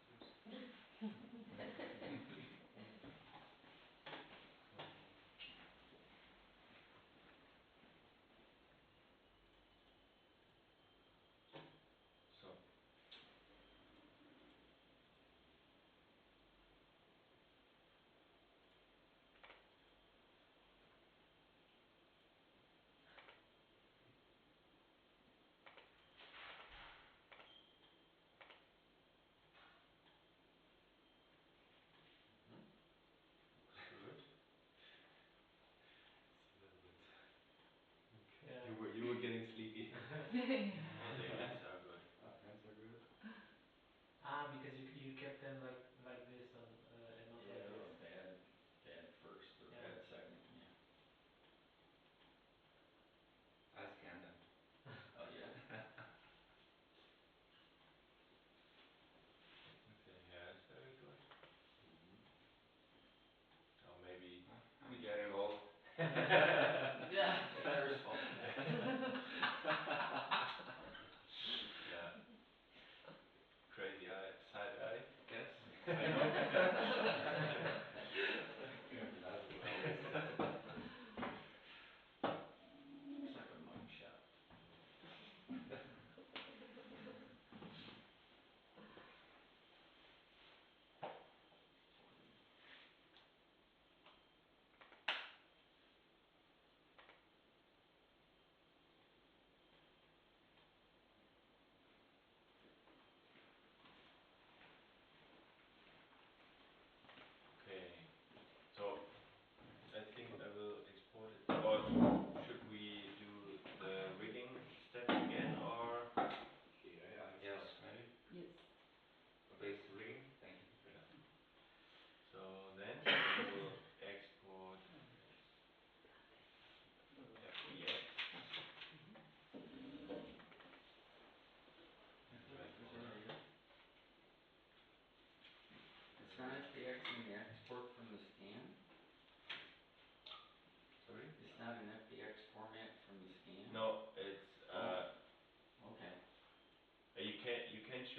Oops. So. Good. It's a little bit. Okay. Yeah. You were getting sleepy. Oh, the hands are good. Hands are good. Because you kept them like this on and not like Yeah, this. bad first or Yeah. bad second, yeah. I scanned them. Oh yeah? Okay, yeah, it's very good. Or maybe We got it all. Yeah. It's first fault. yeah.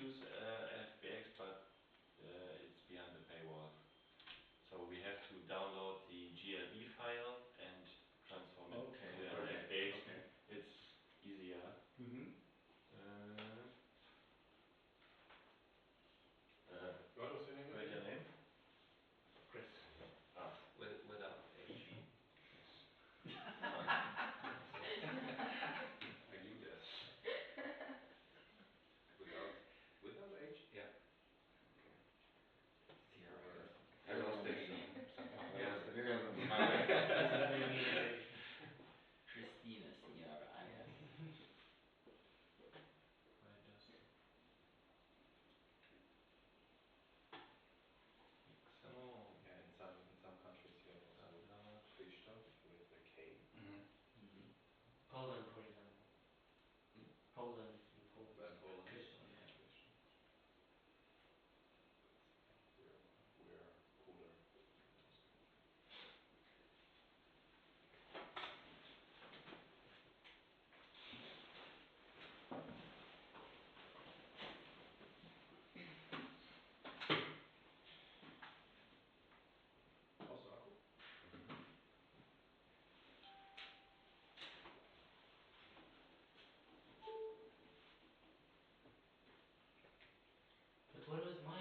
use NFBX, but it's behind the paywall. So we have to download the GLB file and transform it Okay. to Okay. NFBX. Okay. It's easier. Mm-hmm. What was your name Write your again? name. Chris. Ah. Without HE. Yes. I knew that. Without H? Yeah. Okay. See how We're I lost it. some time. Yeah. My wife. It's very military. Christina, Signora, yes. I just XML. Yeah, in some countries you have also Upload. Christoph with a K. Mm-hmm. Mm-hmm. Poland, for example. Hmm? Poland, in Poland. In Poland. Christian. Yeah, Christian. But yeah, we're cooler in those countries. Brauchst du Akku? Mhm. But what was my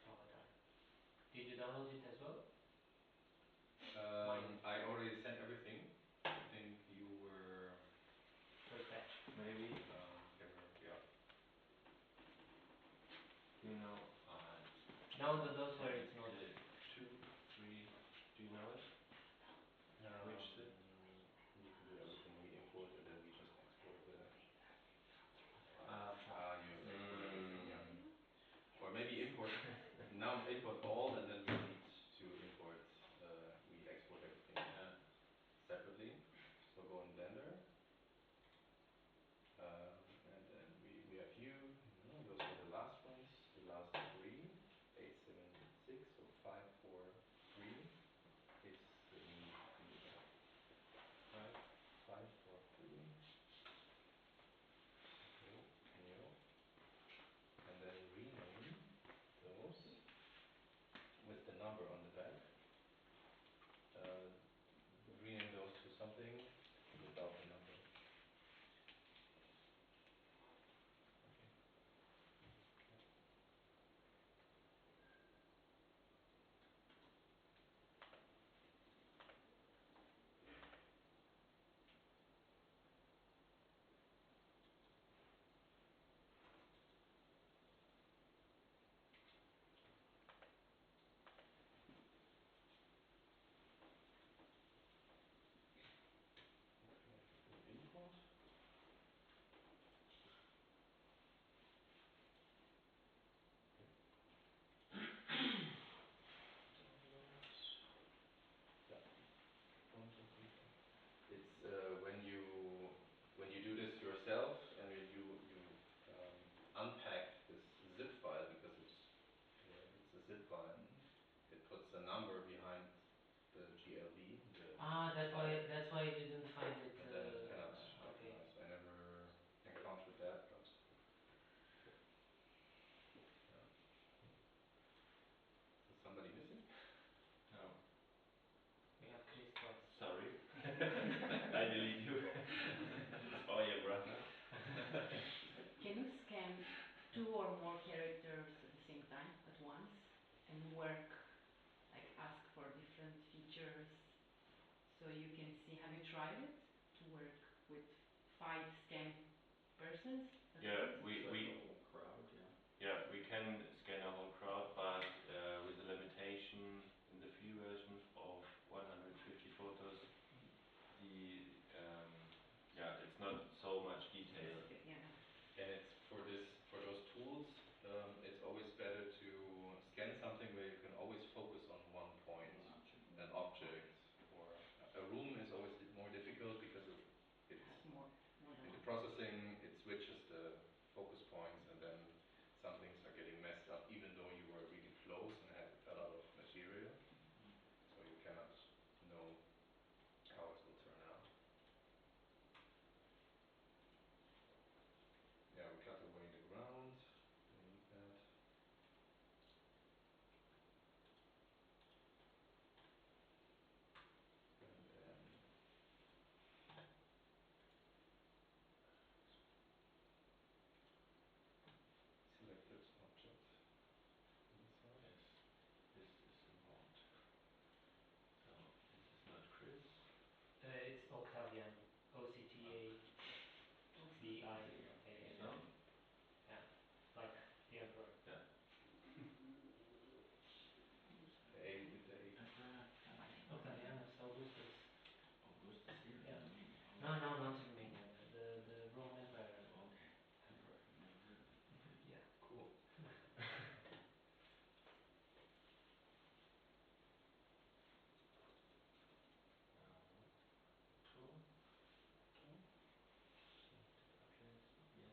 avatar? Did you download it as well? Mine. I already sent everything. I think you were First batch. Maybe. there were, yeah. Do you know? Download those where And it's not. the 2, 3. Do you know it? Which zip? You can do everything. We import and then we just export the. Uh-huh. You have to import everything, yeah. Or maybe import now import all and then we need to import. We export everything Yeah. separately. So go in Blender. And then we have you know, those were the last ones, the last 3, 8, 7, 6, so 5, 4, 3 is the new guy. 5. 5, 4, 3. Okay, new. And then rename those with the number on the back. Rename those to something without the number. Okay. Yeah. Okay, do import. Okay. Download. Yeah. Don't import. It's when you do this yourself and you unpack this zip file because it's a zip file. It puts a number behind the GLB, the That's file, why I didn't find it. and then it cannot Okay. recognize. I never encountered that, but yeah. Is somebody missing? No. We have Chris twice. Sorry. I delete you. It's for your brother. Can you scan 2 or more characters at the same time, at once, and work, like ask for different features, so you can see? Have you tried it to work with 5 scan persons at Yeah, once? Like a whole crowd, yeah. yeah, we can scan a whole crowd, but with a limitation in the free version of 150 photos. The yeah, it's not so much detail. Specific, yeah. And it's for those tools, it's always better to scan something where you can always focus on one point, One object. an object, or a room is always more difficult because it's Has more than in the one. processing it switches the focus points AI. No? Yeah, like the emperor. Yeah. The A with the A. Emperor, Octavianus, Augustus. Augustus here Yeah. in Romania. No, no, not in Romania. The Roman Empire. Okay, emperor. Never heard of it. Yeah. Cool. Two. Two. CNETic objects. Yes.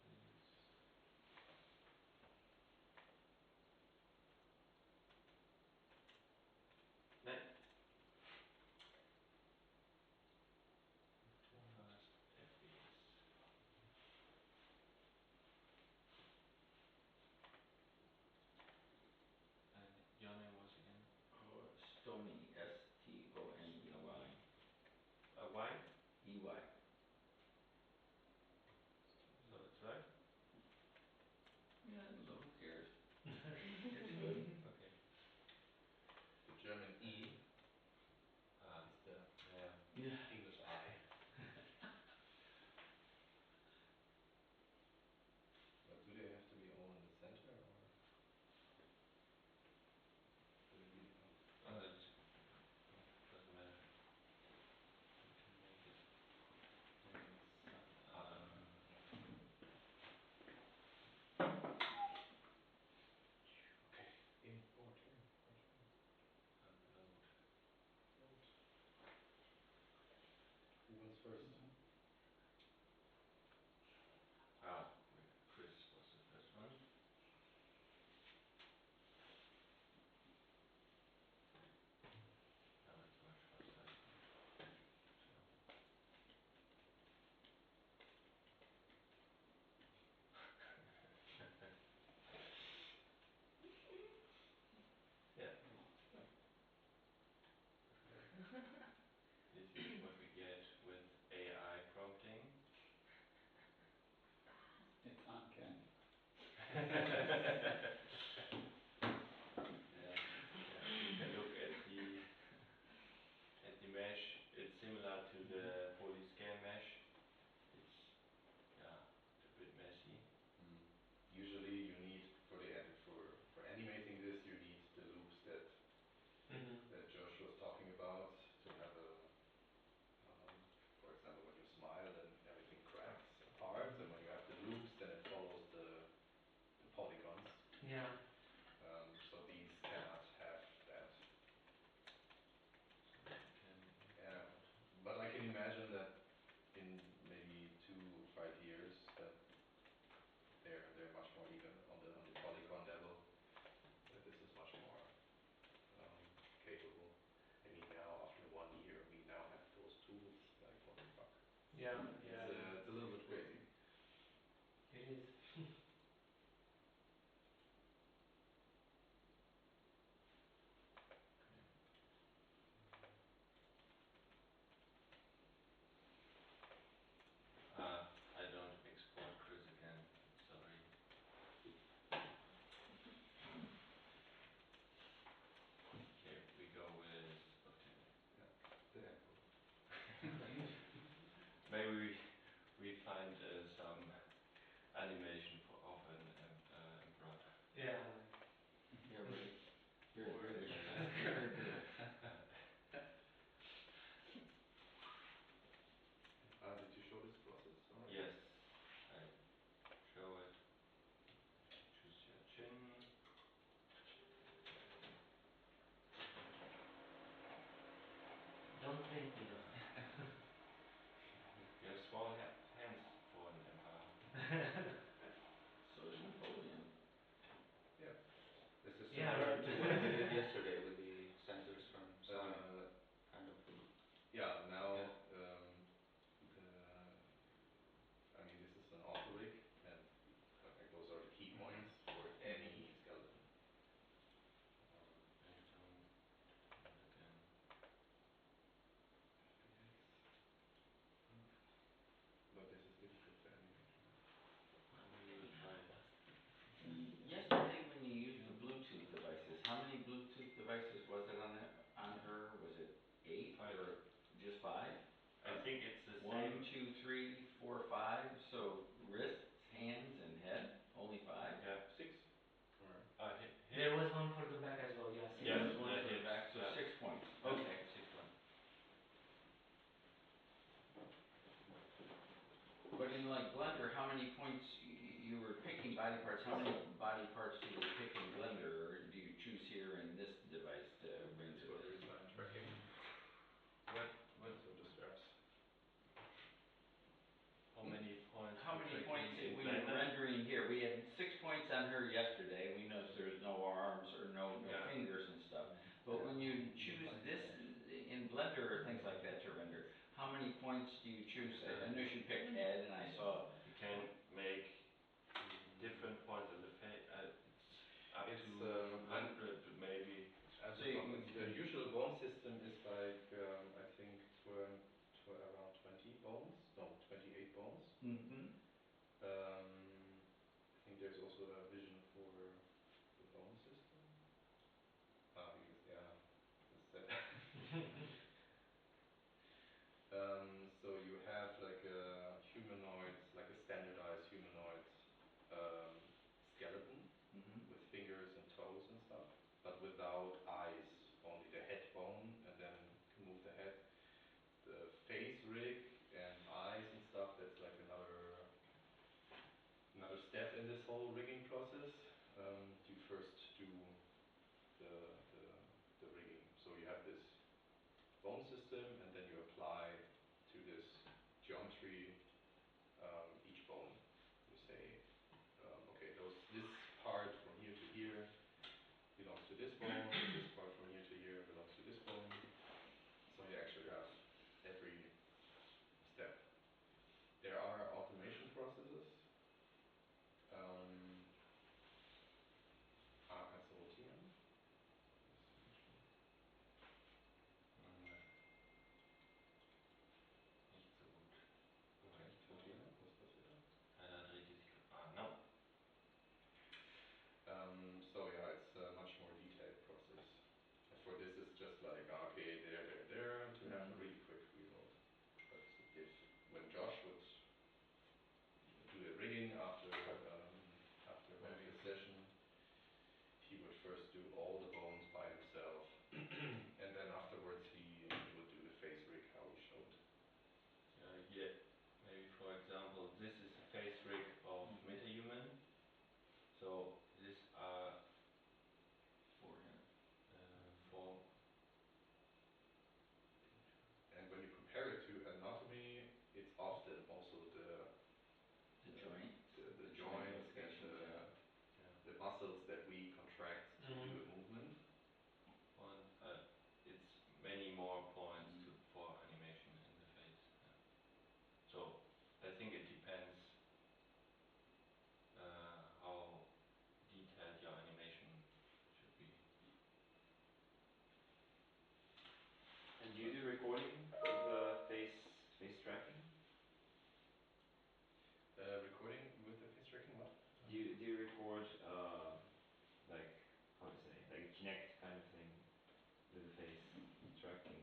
Please. No. Too fast. FBS. And your name was again? Oh, Stony, Stoney. Y? EY. So it's right? Yeah, so who cares? It's good. Okay. The German E Ah. is the Yeah. Yeah. English I. But do they have to be all in the center, or do they really not? It's, doesn't matter. We can make it. Maybe it's up and okay. Import here. Okay. Upload. Load. Who wants first? Ah, Chris was the first one. Now it's much faster. So. Yeah. This is what we get with AI prompting. It's uncanny. Yeah, yeah. You can look at the mesh. It's similar to the polyscale mesh. It's yeah, it's a bit messy. Usually you need for animating this you need the loops that Josh was talking about to have a for example when you smile then everything cracks apart and when you have the loops then it follows the polygons. Yeah. So these cannot have that. So we can Yeah, import. but I can imagine that in maybe 2 or 5 years that they're much more even on the polygon level. That this is much more capable. I mean now after 1 year we now have those tools. Like what the fuck? Yeah, yeah. It's a little bit crazy. It is. Okay. I don't export Chris again. Sorry. Okay, we go with okay. Yeah, the emperor. Maybe we find some animation for of an emperor. Yeah, like. Yeah, right. Here, Or here, did you show this process already? Yes, I show it. Choose your chin. Don't paint me though. You have small hands for an emperor. So is Napoleon. Yeah. This is Yeah. similar to What we did yesterday with the sensors from Sony. Kind of thing. yeah, now Yeah. the I mean this is an auto rig and like those are the key points for any skeleton. I don't do it again. FPS. But this is difficult to animate, right? like Blender, how many points you were picking body parts? How many body parts do they pick in Blender? Or do you choose here in this device to render It's for this? real-time tracking. What So the straps. how many points How we're many tracking points in we were Blender? rendering here? We had 6 points on her yesterday. We noticed there was no arms or no Yeah. fingers and stuff. But when you choose this in Blender or things like that to render, how many points do you choose? I know she picked head, and I saw. You can make different points in the face. It's up It's, to 100 maybe. So you- the usual bone system is like I think around 20 bones. No, 28 bones. Mm-hmm. I think there's also a vision for the bone system. Because as said. So you have like a humanoid, like a standardized humanoid skeleton Mm-hmm. with fingers and toes and stuff, but without eyes, only the head bone, and then you can move the head. The face rig and eyes and stuff, that's like another step in this whole rigging process. You first do the rigging. So you have this bone system, and then you apply to this geometry each bone. You say, okay, this part from here to here belongs to this bone, this part from here to here belongs to this bone. So you actually have every step. There are automation processes. Kannst du rotieren? Nicht so gut. Okay, rotiere. Was passiert da? Da dreht die sich. No. So yeah, it's a much more detailed process. For this, it's just like okay, there, to have a really quick reload. But when Josh would do the rigging after one of his session, he would first do all the bones by himself, and then afterwards he would do the face rig how he showed. Here, maybe for example, this is a face rig of MetaHuman. So these are Forehead. four. And when you compare it to anatomy, it's often also the joint. The joints and the muscles that we contract to do a movement. It's many more points for animation in the face. Yeah. So I think it depends how detailed your animation should be. And do you do recording of face tracking? Recording with the face tracking, what? Do you record like how to say, like a Kinect kind of thing with the face tracking?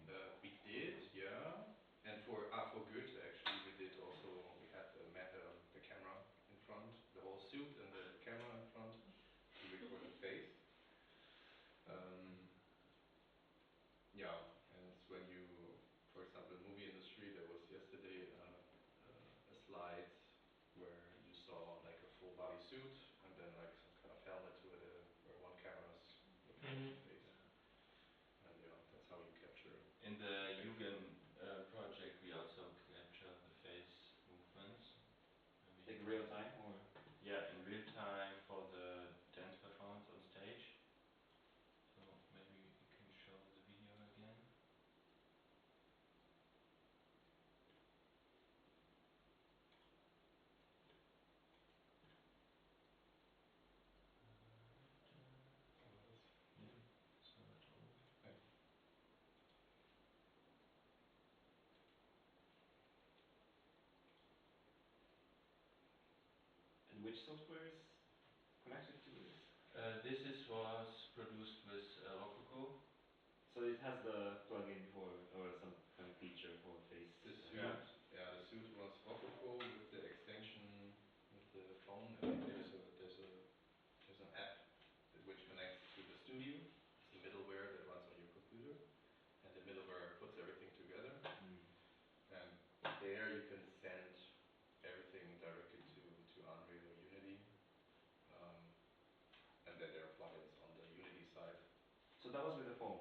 We did, yeah. And for Goethe actually we did also. We had the camera in front, the whole suit and the camera in front to record the face. Yeah, and when you, for example, in movie industry, there was yesterday a slide where you saw like a full body suit and then like some kind of helmet where one camera is looking at the face. And yeah, that's how you capture. In the Jugend project, we also capture the face movements. Like real time, or? Yeah, in real time for the dance performance on stage. So maybe you can show the video again. And which software is connected to this? This was produced with Rococo. So it has the plugin for, or some kind of feature for face. The suit, the suit was Rococo with the extension with the phone, and then there's an app which connects to the studio. It's a middleware that runs on your computer, and the middleware puts everything together. And there you can send everything and then there are plugins on the Unity side. So that was with the phone?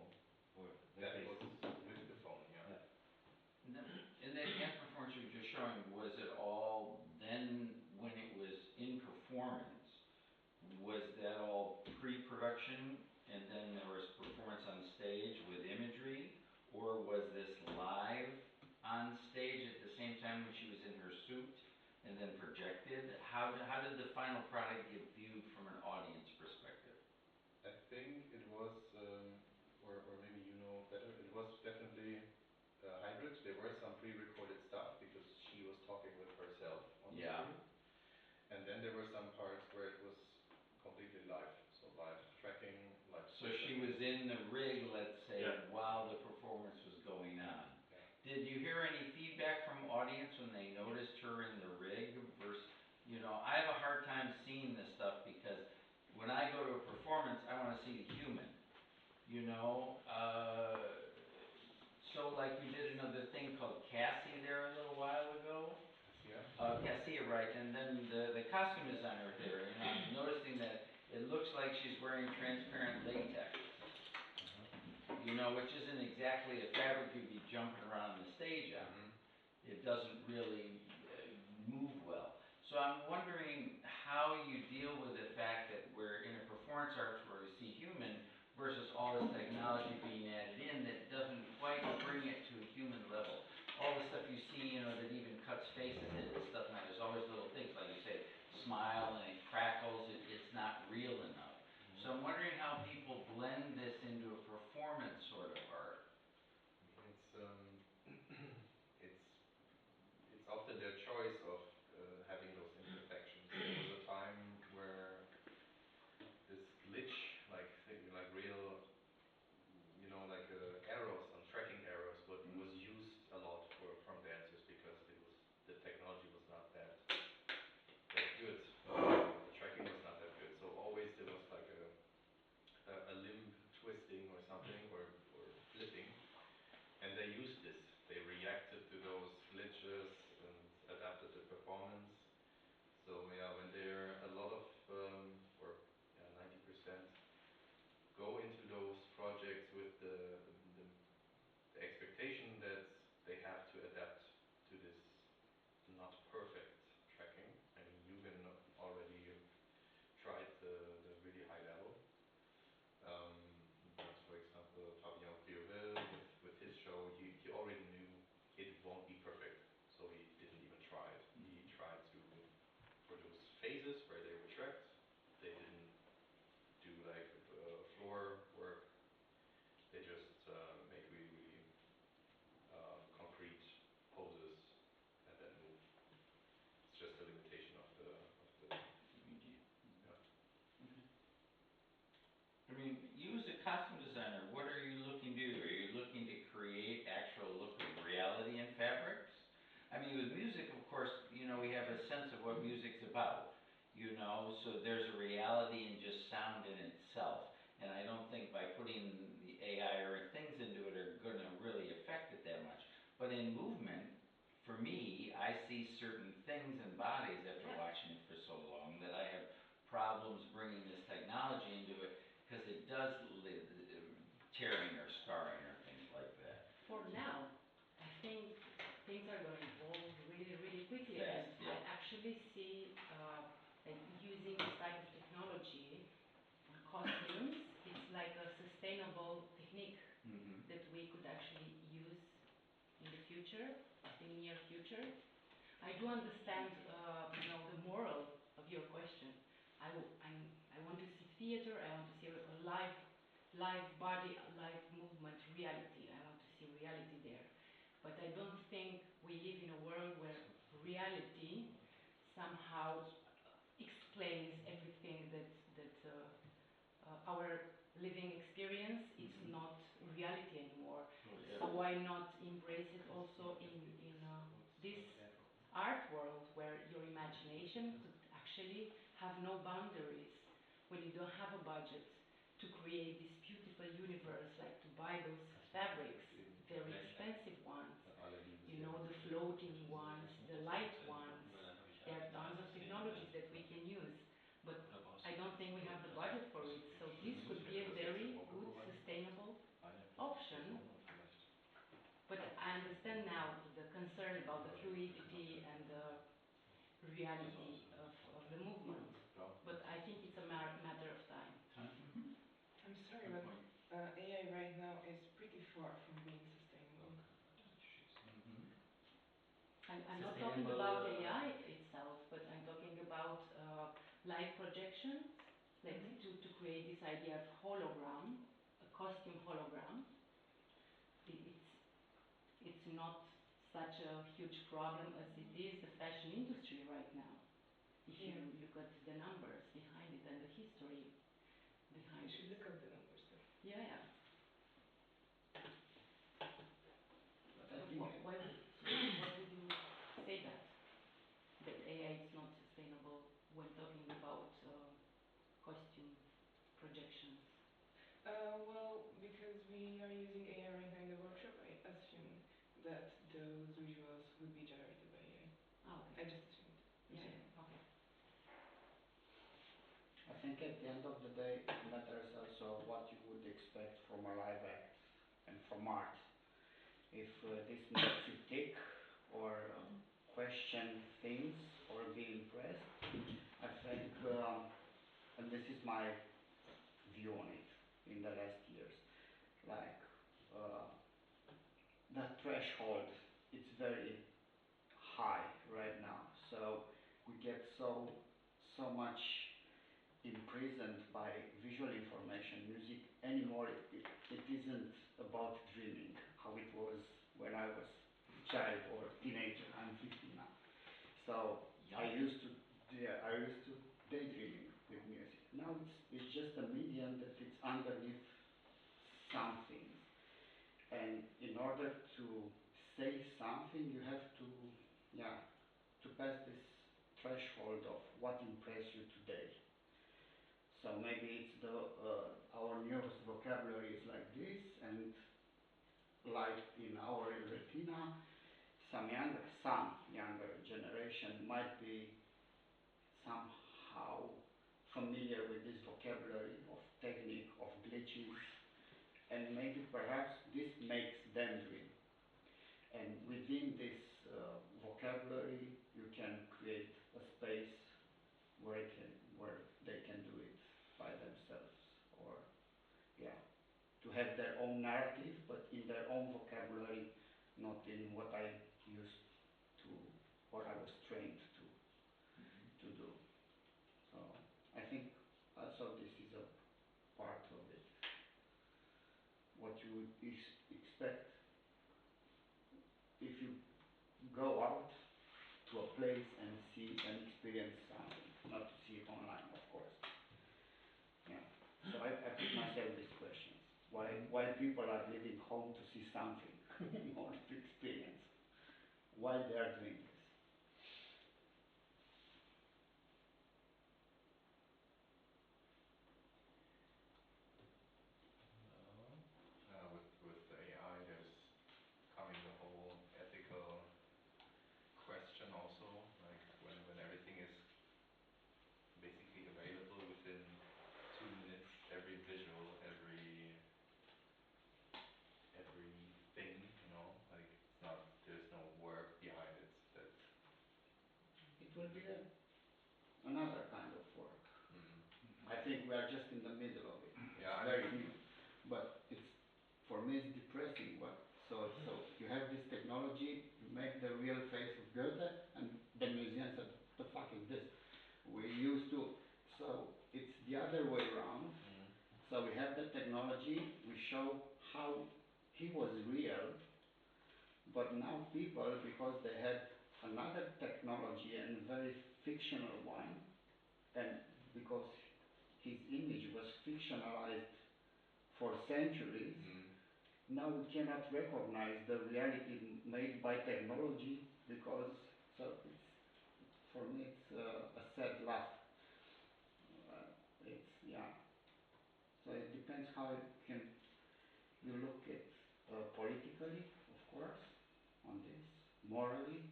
Or That face? was with the phone, yeah. And that dance performance you were just showing, was it all then when it was in performance? Was that all pre-production and then there was performance on stage with imagery? Or was this live on stage at the same time when she was in her suit and then projected? How did the final product get viewed from an audience perspective? I think it was, or maybe you know better, it was definitely a hybrid. There were some pre-recorded stuff because she was talking with herself on the screen. And then there were some parts where it was completely live. So live tracking, live. So she was in the rig, let's say, while the performance was going on. Yeah. Did you hear any feedback from audience when they noticed her in the rig versus, I have a hard time seeing this stuff because when I go to a performance, I want to see the human, so like you did another thing called Cassie there a little while ago. Cassia, right, and then the costume designer there, I'm noticing that it looks like she's wearing transparent latex, which isn't exactly a fabric you'd be jumping around the stage on. It doesn't really move well. So I'm wondering how you deal with the fact that we're in a performance arts where we see human versus all this technology being added in that doesn't quite bring it to a human level. All the stuff you see, that even cuts faces in and stuff now, there's always little things, like you say, smile and it crackles, it's not real enough. So I'm wondering how people blend this into a performance sort of art. It's often their choice of having those imperfections. There was a time where this glitch, like real, like arrows on tracking arrows, was used a lot from dancers because the technology was not that good. The tracking was not that good. So always there was like a limb twisting or something or flipping, and they used this. They reacted to those glitches and adapted the performance. So yeah, when there a lot of 90% go into those projects with the expectation that they have to adapt to this not perfect tracking. I mean, Eugen already tried the really high level. But for example, Fabien Prieuville with his show, he already knew it won't be perfect, so he didn't even try it. He tried to, for those phases where they were tracked, they didn't do like floor work. They just made really concrete poses and then move. It's just a limitation of the medium. Yeah. I mean, you as a costume designer, what are you looking to do? Are you looking to create actual look of reality in fabrics? I mean, with music, of course, we have a sense of what music's about, so there's a reality in just sound in itself. And I don't think by putting the AI or things into it are going to really affect it that much. But in movement, for me, I see certain things and bodies after watching it for so long that I have problems bringing this technology into it because it does tearing or scarring or things like that. For now, I think things are going to evolve really, really quickly. Fast, And I actually see like using this type of technology on costumes, it's like a sustainable technique that we could actually use in the future, in near future. I do understand, the moral of your question. I want to see theater. I want to see a live body, live movement, reality. I want to see reality there. But I don't think we live in a world where reality somehow explains everything that our living experience. It's not reality anymore. So why not embrace it also in this art world where your imagination could actually have no boundaries when you don't have a budget to create this beautiful universe, like to buy those fabrics, very expensive ones, the floating ones, the light ones. There are tons of technologies that we can use, but I don't think we have the budget for it. about the fluidity and the reality of the movement. But I think it's a matter of time. I'm sorry, but AI right now is pretty far from being sustainable. I'm not talking about AI itself, but I'm talking about live projections, like to create this idea of hologram, a costume hologram. It's not such a huge problem as it is the fashion industry right now. If you look at the numbers behind it and the history behind it. You should look up the numbers too. Yeah. But I think why would you say that? That AI is not sustainable when talking about costume projections? Well, because we are using AI right now in the workshop, I assume that those visuals would be generated by AI. Oh, okay. I just assumed. Yeah, okay. I think at the end of the day, it matters also what you would expect from a live act and from art. If this makes you tick or question things or be impressed, I think, and this is my view on it in the last years, like the threshold, it's very high right now. So we get so much imprisoned by visual information. Music anymore, it isn't about dreaming, how it was when I was a child or teenager. I'm 50 now. So I used to daydreaming with music. Now it's just a medium that it's underneath something. And in order to say something, you have to pass this threshold of what impressed you today. So maybe it's our newest vocabulary is like this, and like in our retina, some younger generation might be somehow familiar with this vocabulary of technique, of glitches, and maybe perhaps this makes them dream. And within this vocabulary, you can create a space where they can do it by themselves, or to have their own narrative, but in their own vocabulary, not in what I used to, or I was trained to do. So I think also this is a part of it. What you would expect if you go out to a place and see and experience something, not to see it online, of course. Yeah. So I put myself these questions. Why people are leaving home to see something or to experience? Why they are doing this? With the AI, there's coming the whole ethical question also, like when everything is basically available within 2 minutes, every visual, everything, like it's not, there's no work behind it that it will be another kind of work. I think we are just in the middle of it. Yeah, it's very new, but for me it's depressing. So you have this technology, you make the real face of Goethe, and the museum said, "What the fuck is this?" We used to, so it's the other way around. So we have the technology, we show how he was real, but now people, because they had another technology and very fictional one, and because his image was fictionalized for centuries, now we cannot recognize the reality made by technology because, so for me it's a sad laugh. So it depends how you look at politically, of course, on this, morally,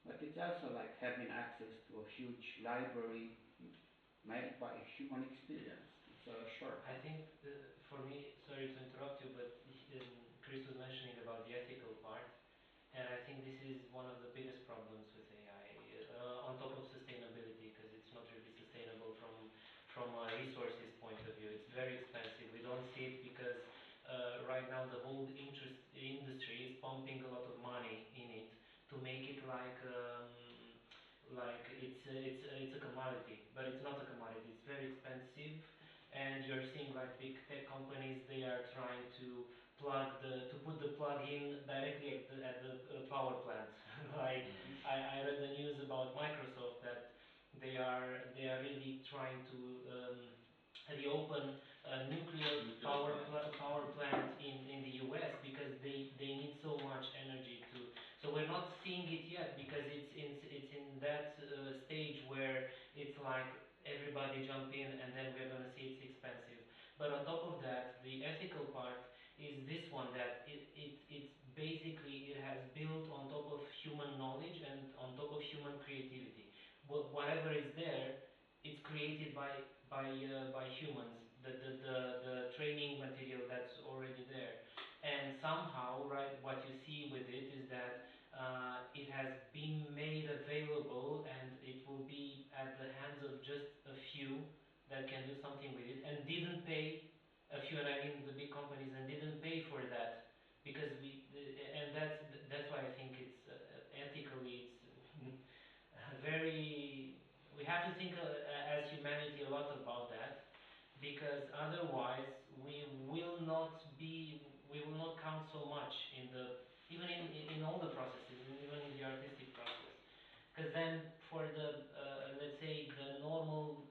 but it's also like having access to a huge library made by human experience. It's a short. I think for me, sorry to interrupt you, but Chris was mentioning about the ethical part, and I is one of the biggest problems with AI, on top of sustainability, because it's not really sustainable from a resources point of view. It's very expensive. We don't see it because right now the whole industry is pumping a lot of money in it to make it like it's a commodity, but it's not a commodity. It's very expensive, and you're seeing like big tech companies, they are trying to put the plug in directly at the power plant. Like I read the news about Microsoft that they are really trying to reopen a nuclear power plant in the US because they need so much energy to. So we're not seeing it yet because it's in that stage where it's like everybody jump in and then we're gonna see it's expensive. But on top of that, the ethical part is this one, that it's basically it has built on top of human knowledge and on top of human creativity. Whatever is there, it's created by humans. The training material that's already there, and somehow, right, what you see with it is that it has been made available and it will be at the hands of just a few that can do something with it and didn't pay a few, and I mean the big companies, and didn't pay for that because and that's why I think it's ethically it's very. We have to think as humanity a lot about that, because otherwise we will not count so much in the even in all the processes, and even in the artistic process. Because then for the let's say the normal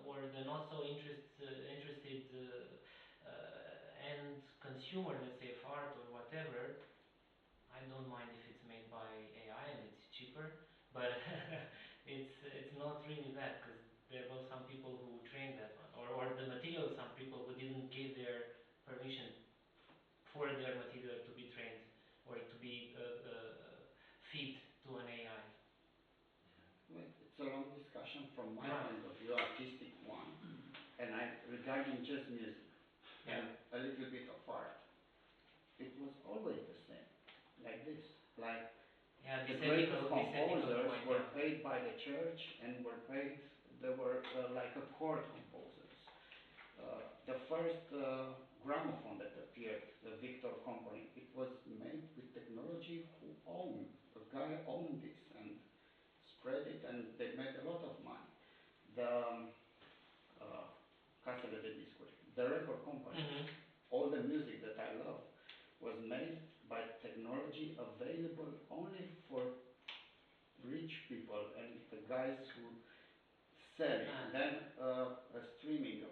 or the not so interested end consumer, let's say, of art or whatever, I don't mind if it's made by AI and it's cheaper, but it's not really that, because there were some people who trained that one, or the material, some people who didn't give their permission for their material to be trained or to be feed to an AI. Well, it's a long discussion from my point of view, artistic one, and regarding just music and a little bit of art. It was always the same, like this, like the greatest composers were paid by the church and they were like a court composers. The first gramophone that appeared, the Victor Company, it was made with technology a guy owned this and spread it, and they made a lot of money. The casele de discuri, the record companies, all the music that I love was made by technology available only for rich people and the guys who sell it. Then a streaming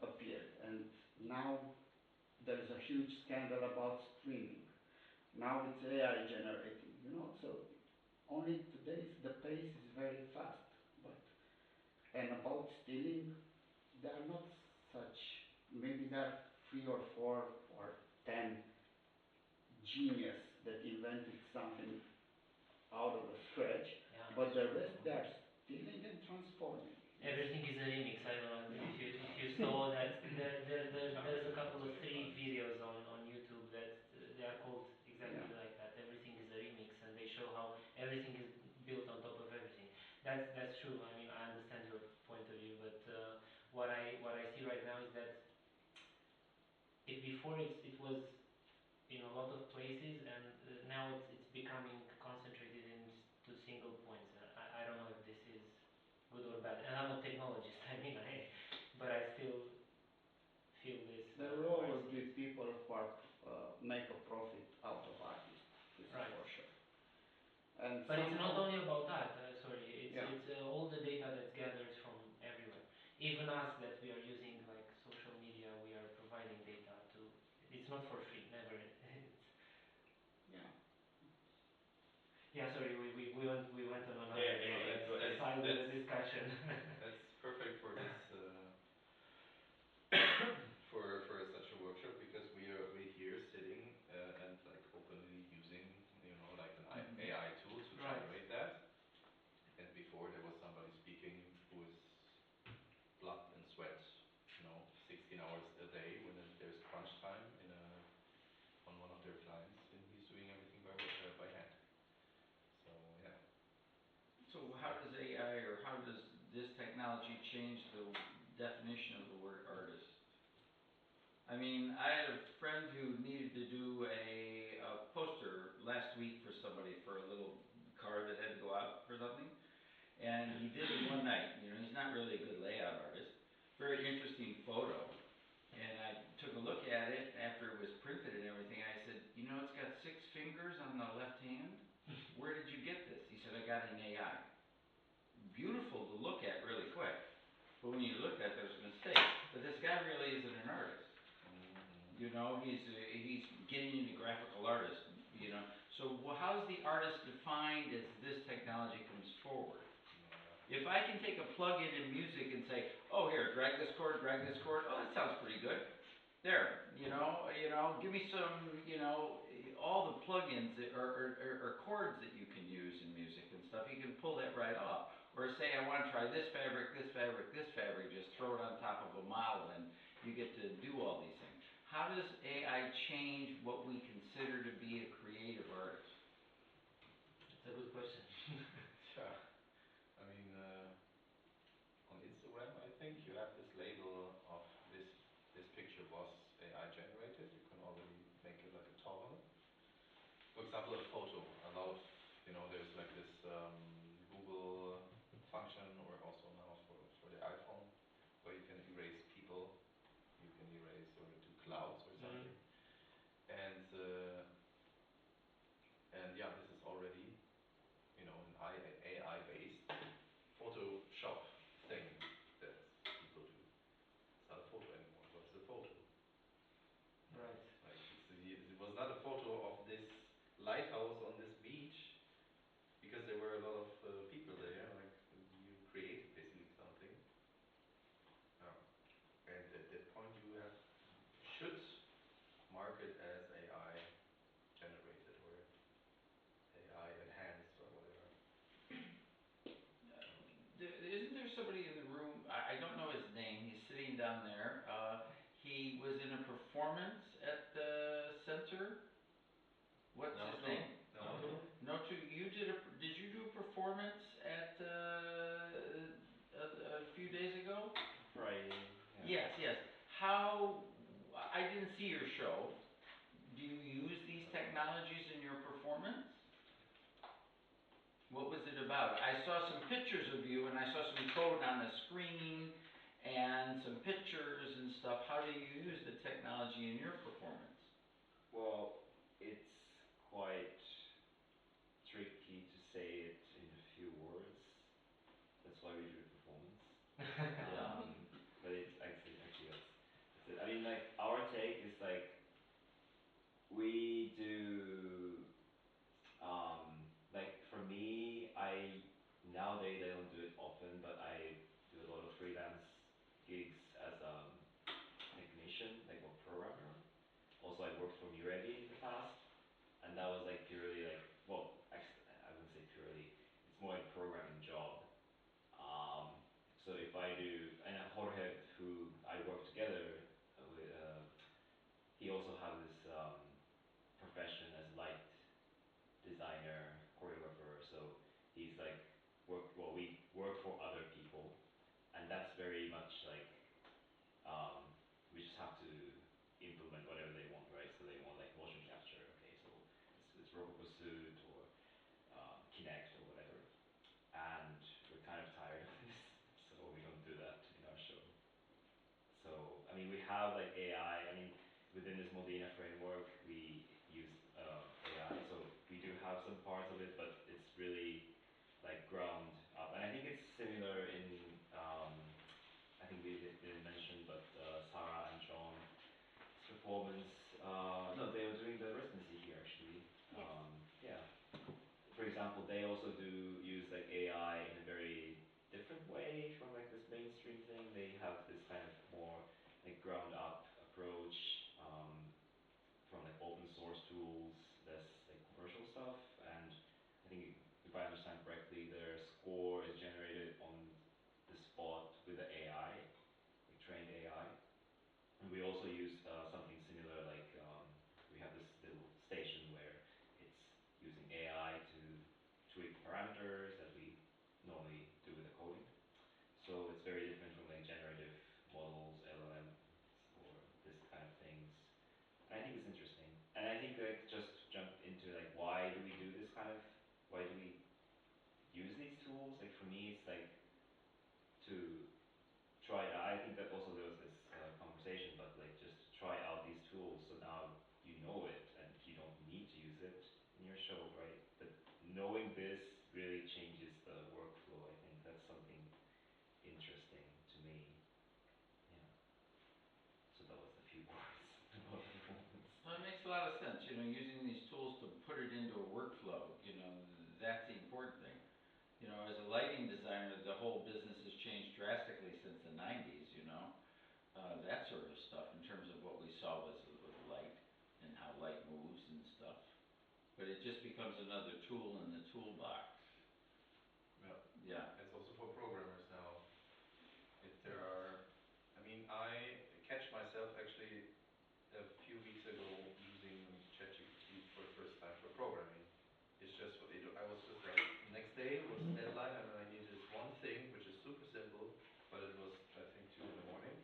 appeared, and now there is a huge scandal about streaming. Now it's AI generating, so only today the pace is very fast. And about stealing, there are not such, maybe there are 3 or 4 or 10 genius that invented something out of the scratch, but the rest they are stealing and transforming. Everything is a remix. I don't know if you saw that there's a couple of 3 videos on YouTube that they are called exactly like that. Everything is a remix, and they show how everything is built on top of everything. That's true. I mean, I understand your point of view, but what I see right now is that if before it was in a lot of places, and now it's becoming concentrated in to single points. I don't know if this is good or bad, and I'm a technologist. I mean, but I still feel this. There will always be people who make a profit out of artists. This is for sure. And but it's not only about art. It's all the data that's gathered from everywhere. Even us that we are using like social media, we are providing data to. It's not for free, never. Yeah, sorry, we went on another side of the discussion. That's perfect for this for such a workshop, because we're here sitting and like openly using like an AI tool to generate that. And before there was somebody speaking who is blood and sweat, 16 hours a day when there's crunch time on one of their clients, and he's doing everything by hand. technology change the definition of the word artist? I mean, I had a friend who needed to do a poster last week for somebody for a little car that had to go out for something. And he did it one night. You know, he's not really a good layout artist. Very interesting photo. And I took a look at it after it was printed and everything. And I said, you know, it's got 6 fingers on the left hand. Where did you get this? He said, I got it in AI. Beautiful to look at really quick. But when you look at it, there's a mistake. But this guy really isn't an artist. You know, he's getting into graphical artist, you know. So how's the artist defined as this technology comes forward? If I can take a plug-in in music and say, oh, here, drag this chord, oh, that sounds pretty good. There, you know, give me some, you know, all the plugins or chords that you can use in music and stuff. You can pull that right off. Or say, I want to try this fabric, just throw it on top of a model, and you get to do all these things. How does AI change what we consider to be a creative artist? That's a good question. Yeah. I mean, on Instagram, I think you have this label of this picture was AI generated. You can already make it like a toggle. For example, a photo. A lot of, you know, there's like this Google function, or also now for the iPhone, where you can erase people, you can erase or do clouds or something. And yeah, this is already, you know, an AI-based Photoshop thing that people do. It's not a photo anymore. What is a photo? Right. Like it was not a photo of this lighthouse on this beach, because there were a lot of people there. Like you created basically something. And at that point, you should mark it as AI generated or AI enhanced or whatever. Isn't there somebody in the room, I don't know his name, he's sitting down there. He was in a performance at the center. What's his name? No, did you do a performance at a few days ago? Friday. Yeah. Yes. How, I didn't see your show. Do you use these technologies in your performance? What was it about? I saw some pictures of you, and I saw some code on the screen, and some pictures and stuff. How do you use the technology in your performance? Well, it's quite tricky to say it in a few words. That's why we do the performance. But it's actually that's it. I mean, like, our take is like, we do like, for me, nowadays I don't do it often, but I do a lot of freelance gigs as a technician, like a programmer. Also, I worked for MIREVI in the past, and that was like purely like, well, actually, I wouldn't say purely, it's more like programming job. So if I do, and Jorge, who I work together with, he also has this profession as light designer, choreographer. So he's like we work for other people, and that's very much like we just have to implement whatever they want, right? So they want like motion capture, okay, so it's Rococo Suit or Kinect or whatever, and we're kind of tired of this, so we don't do that in our show. So I mean, we have like AI. I mean, within this Modina framework, we use AI, so we do have some parts of it, but it's really like ground up, and I think it's similar in. I think we didn't mention, but Sarah and John's performance. No, they were doing the residency here actually. Yes. Yeah. For example, they also do use like AI in a very different way from like this mainstream thing. They have this kind of more like ground up approach from like open source tools, less like commercial stuff. And I think if I understand correctly, their score is generated on the spot with the AI, like trained AI. And we also use something similar, like we have this little station where it's using AI to tweak parameters that we normally do with the coding. So it's for me, it's like to try it out. I think that also there was this conversation, but like just to try out these tools, so now you know it and you don't need to use it in your show, right? But knowing this really changes the workflow. I think that's something interesting to me. Yeah. So that was a few words about performance. Well, it makes a lot of sense, you know, using these tools to put it into a workflow, you know, that's the important thing. You know, as a lighting designer, the whole business has changed drastically since the 90s, you know. That sort of stuff in terms of what we saw was light and how light moves and stuff. But it just becomes another tool in the toolbox. Yeah. Yeah. It's also for programmers now. If there are, I mean, I catch myself actually a few weeks ago using ChatGPT for the first time for programming. It's just, I was just like, next day was deadline and I needed this one thing, which is super simple, but it was, I think, 2 in the morning.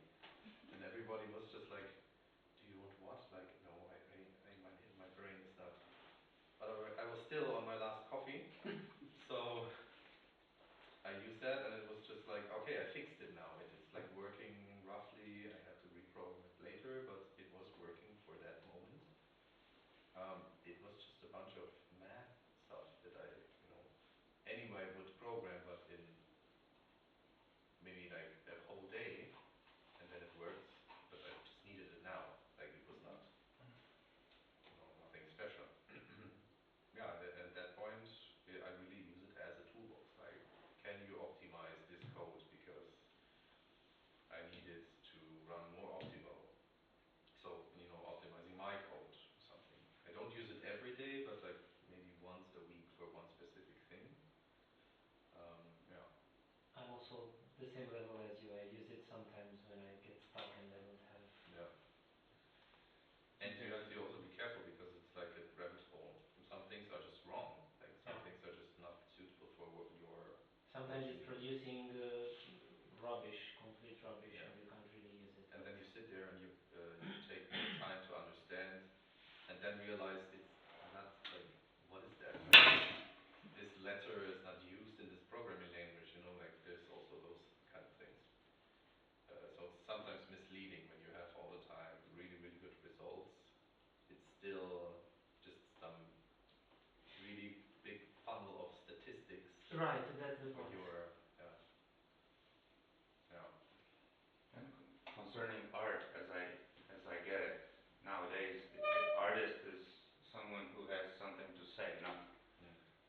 And everybody was just like, do you want what? Like, no, my brain is not. But I was still on my last coffee, so I used that, and it was just like, okay, I fixed it now. It's like working roughly. I had to reprogram it later, but it was working for that moment. It was just a bunch of math stuff that I, anyway would program, but in maybe like a whole day, and then it worked. But I just needed it now. Like it was not, nothing special. Yeah, and at that point, I really use it as a toolbox. Like, can you optimize this code because I need it to run more optimal? So, optimizing my code or something. I don't use it every day, but like maybe once a week for one specific thing. Yeah. I'm also the same level as you. I use it sometimes when I get stuck and I don't have. Yeah. And you have to also be careful because it's like a rabbit hole. Some things are just wrong. Like some things are just not suitable for what your. Sometimes it's producing rubbish, complete rubbish, and you can't really use it. And then you sit there and you take more time to understand, and then realize it's not like, what is that? Like, this letter is not used in this programming language. Like there's also those kind of things. So it's sometimes misleading when you have all the time really, really good results. It's still just some really big funnel of statistics. Right, that's the point. For your, yeah. And concerning art, as I get it, nowadays the artist is someone who has something to say, not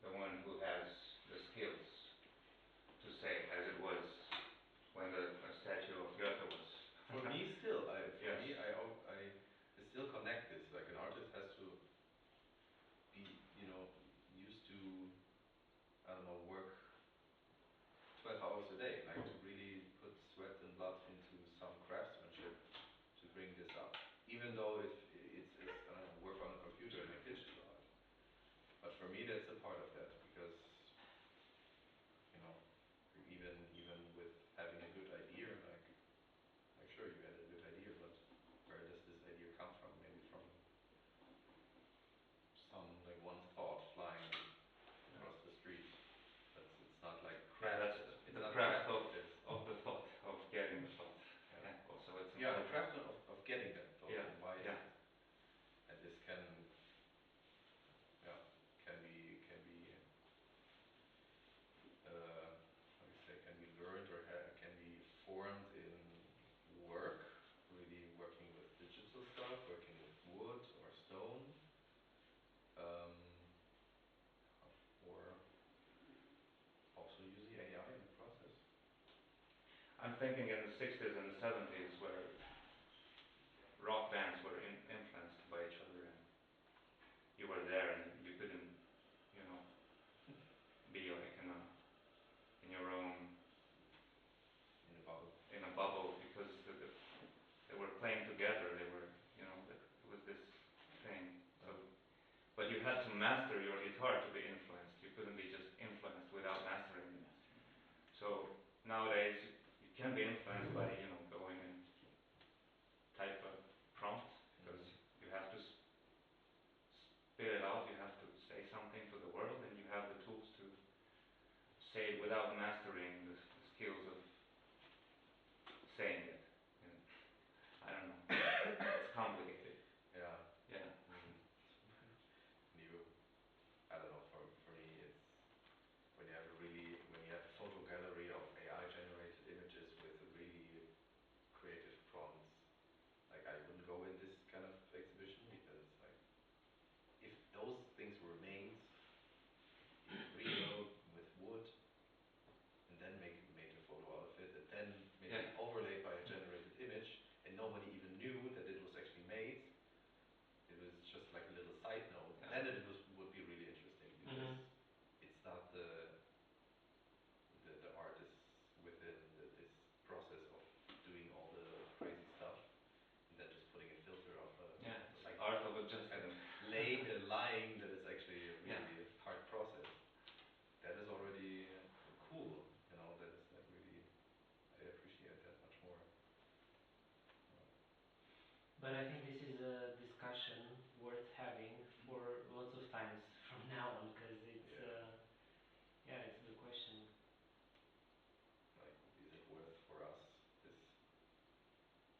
the one who has the skills to say, as it was when the statue of Goethe was. For me, still, I still connect this. Like an artist has to be, used to, I don't know, work 12 hours a day, like to really put sweat and blood into some craftsmanship to bring this up. Even though if it's I don't know, work on a computer and make digital art. But for me, that's a part of that because, even with having a good idea, like sure you had a good idea, but where does this idea come from? Maybe from some like one thought flying across the street. It's not like crafted. Yeah, it's the not craft crafted. of the thought, of getting the thought. Yeah. Also, it's the important. craft of getting that thought and why is it. And this can be how do you say, can be learned or can be formed in work, really working with digital stuff, working with wood or stone, or also using AI in the process. I'm thinking in the 60s and the 70s where rock bands were influenced by each other, and you were there and you couldn't, be like in your own in a bubble because they were playing together. They were, it was this thing. So, but you had to master your guitar to be influenced. You couldn't be just influenced without mastering it. So nowadays you can be influenced by, going and without mastering the skills of saying it. And I don't know. It's complicated. Yeah. Yeah. You, I don't know. For me, it's when you have a photo gallery of AI generated images with really creative prompts. Like I wouldn't go in this kind of exhibition because like if those things were made in real with wood and then made a photo out of it and then maybe overlaid by a generated image and nobody even knew that it was actually made, it was just like a little side note, then it would be really interesting because it's not the artist within this process of doing all the crazy stuff and then just putting a filter of like art of kind of adjustment. lying that it's actually a really hard process. That is already cool, you know. That is like really, I appreciate that much more. But I think this is a discussion worth having for lots of times from now on, because it's it's the question. Like, is it worth for us this?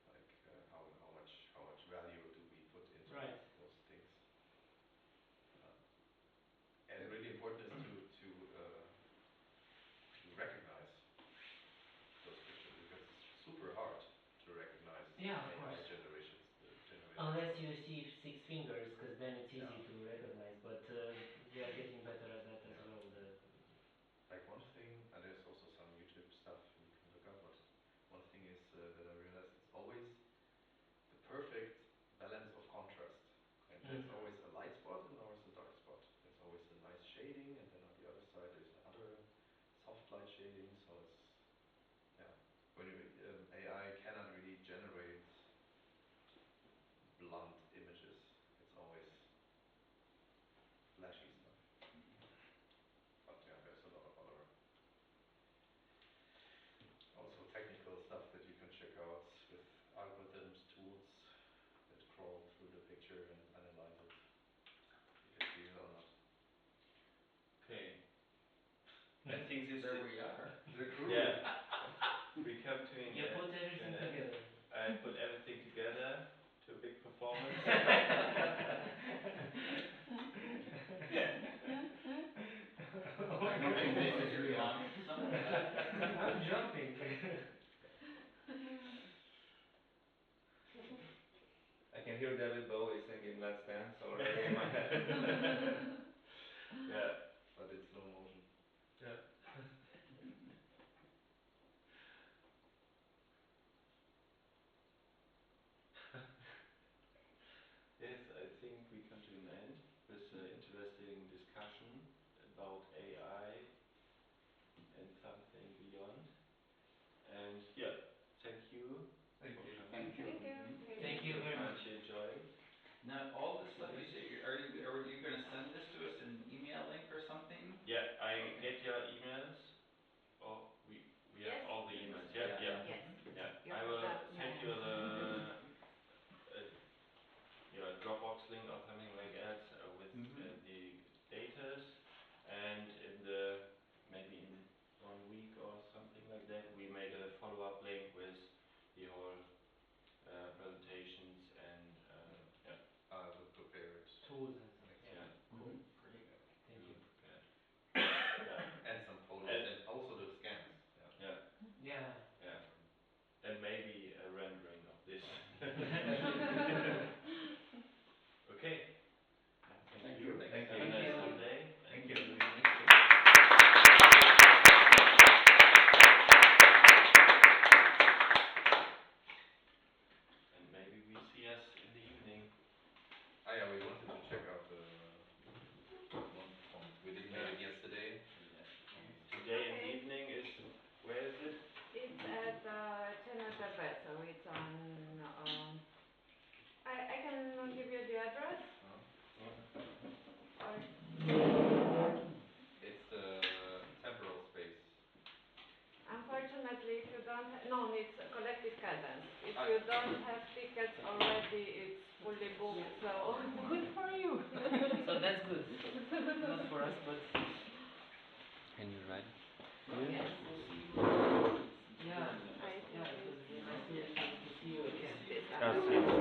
Like, how much value do we put into those things? And really important is to recognize those pictures because it's super hard to recognize Of AI course. generations. Unless you see 6 fingers, because then it's easy to recognize. But they are getting better at that as well. Like one thing, and there's also some YouTube stuff you can look up. But one thing is that I realized it's always the perfect balance of contrast. And there's always a light spot and always a dark spot. There's always a nice shading, and then on the other side there's another soft light shading. So it's when AI cannot really generate blunt images. It's always flashy stuff. But there's a lot of other also technical stuff that you can check out with algorithms, tools that crawl through the picture and analyze it if it's real or not. Okay. I think There we are. The crew. Yeah. We come to an You put everything together. I put everything together to a big performance. I don't think this is real. I'm jumping. I can hear David Bowie singing Let's Dance already in my head. Yeah. But it's slow motion. Yeah. Yes, I think we come to an end with an interesting discussion about AI and something beyond. And thank you. Thank you. Thank you. Thank you very much. Much enjoyed. Now, all the stuff you say, are you going to send this to us in an email link or something? Yeah, I get your emails. Oh, we have all the emails. Yeah. Yes. Yeah. I will send you the Dropbox link or something like that with the datas, and maybe in 1 week or something like that, we make a follow-up link with the whole presentations and I would prepare it. Tools and stuff. yeah. Cool. Great. Thank you. Prepared. And some photos and also the scans. Yeah. And maybe a rendering of this. Okay. Thank you. Thank Have you. a nice Sunday. Thank you. And maybe we see us in the evening. We wanted to check out the one performance. We didn't make it yesterday. Today in the evening is, where is it? It's at CNDB, so it's on. I can give you the address. Or It's the temporal space. unfortunately, if you don't, no, it's collective cadence. If you don't have tickets already, it's fully booked. So Good for you. So that's good. Not for us, but. Can you write it? Ah, sì.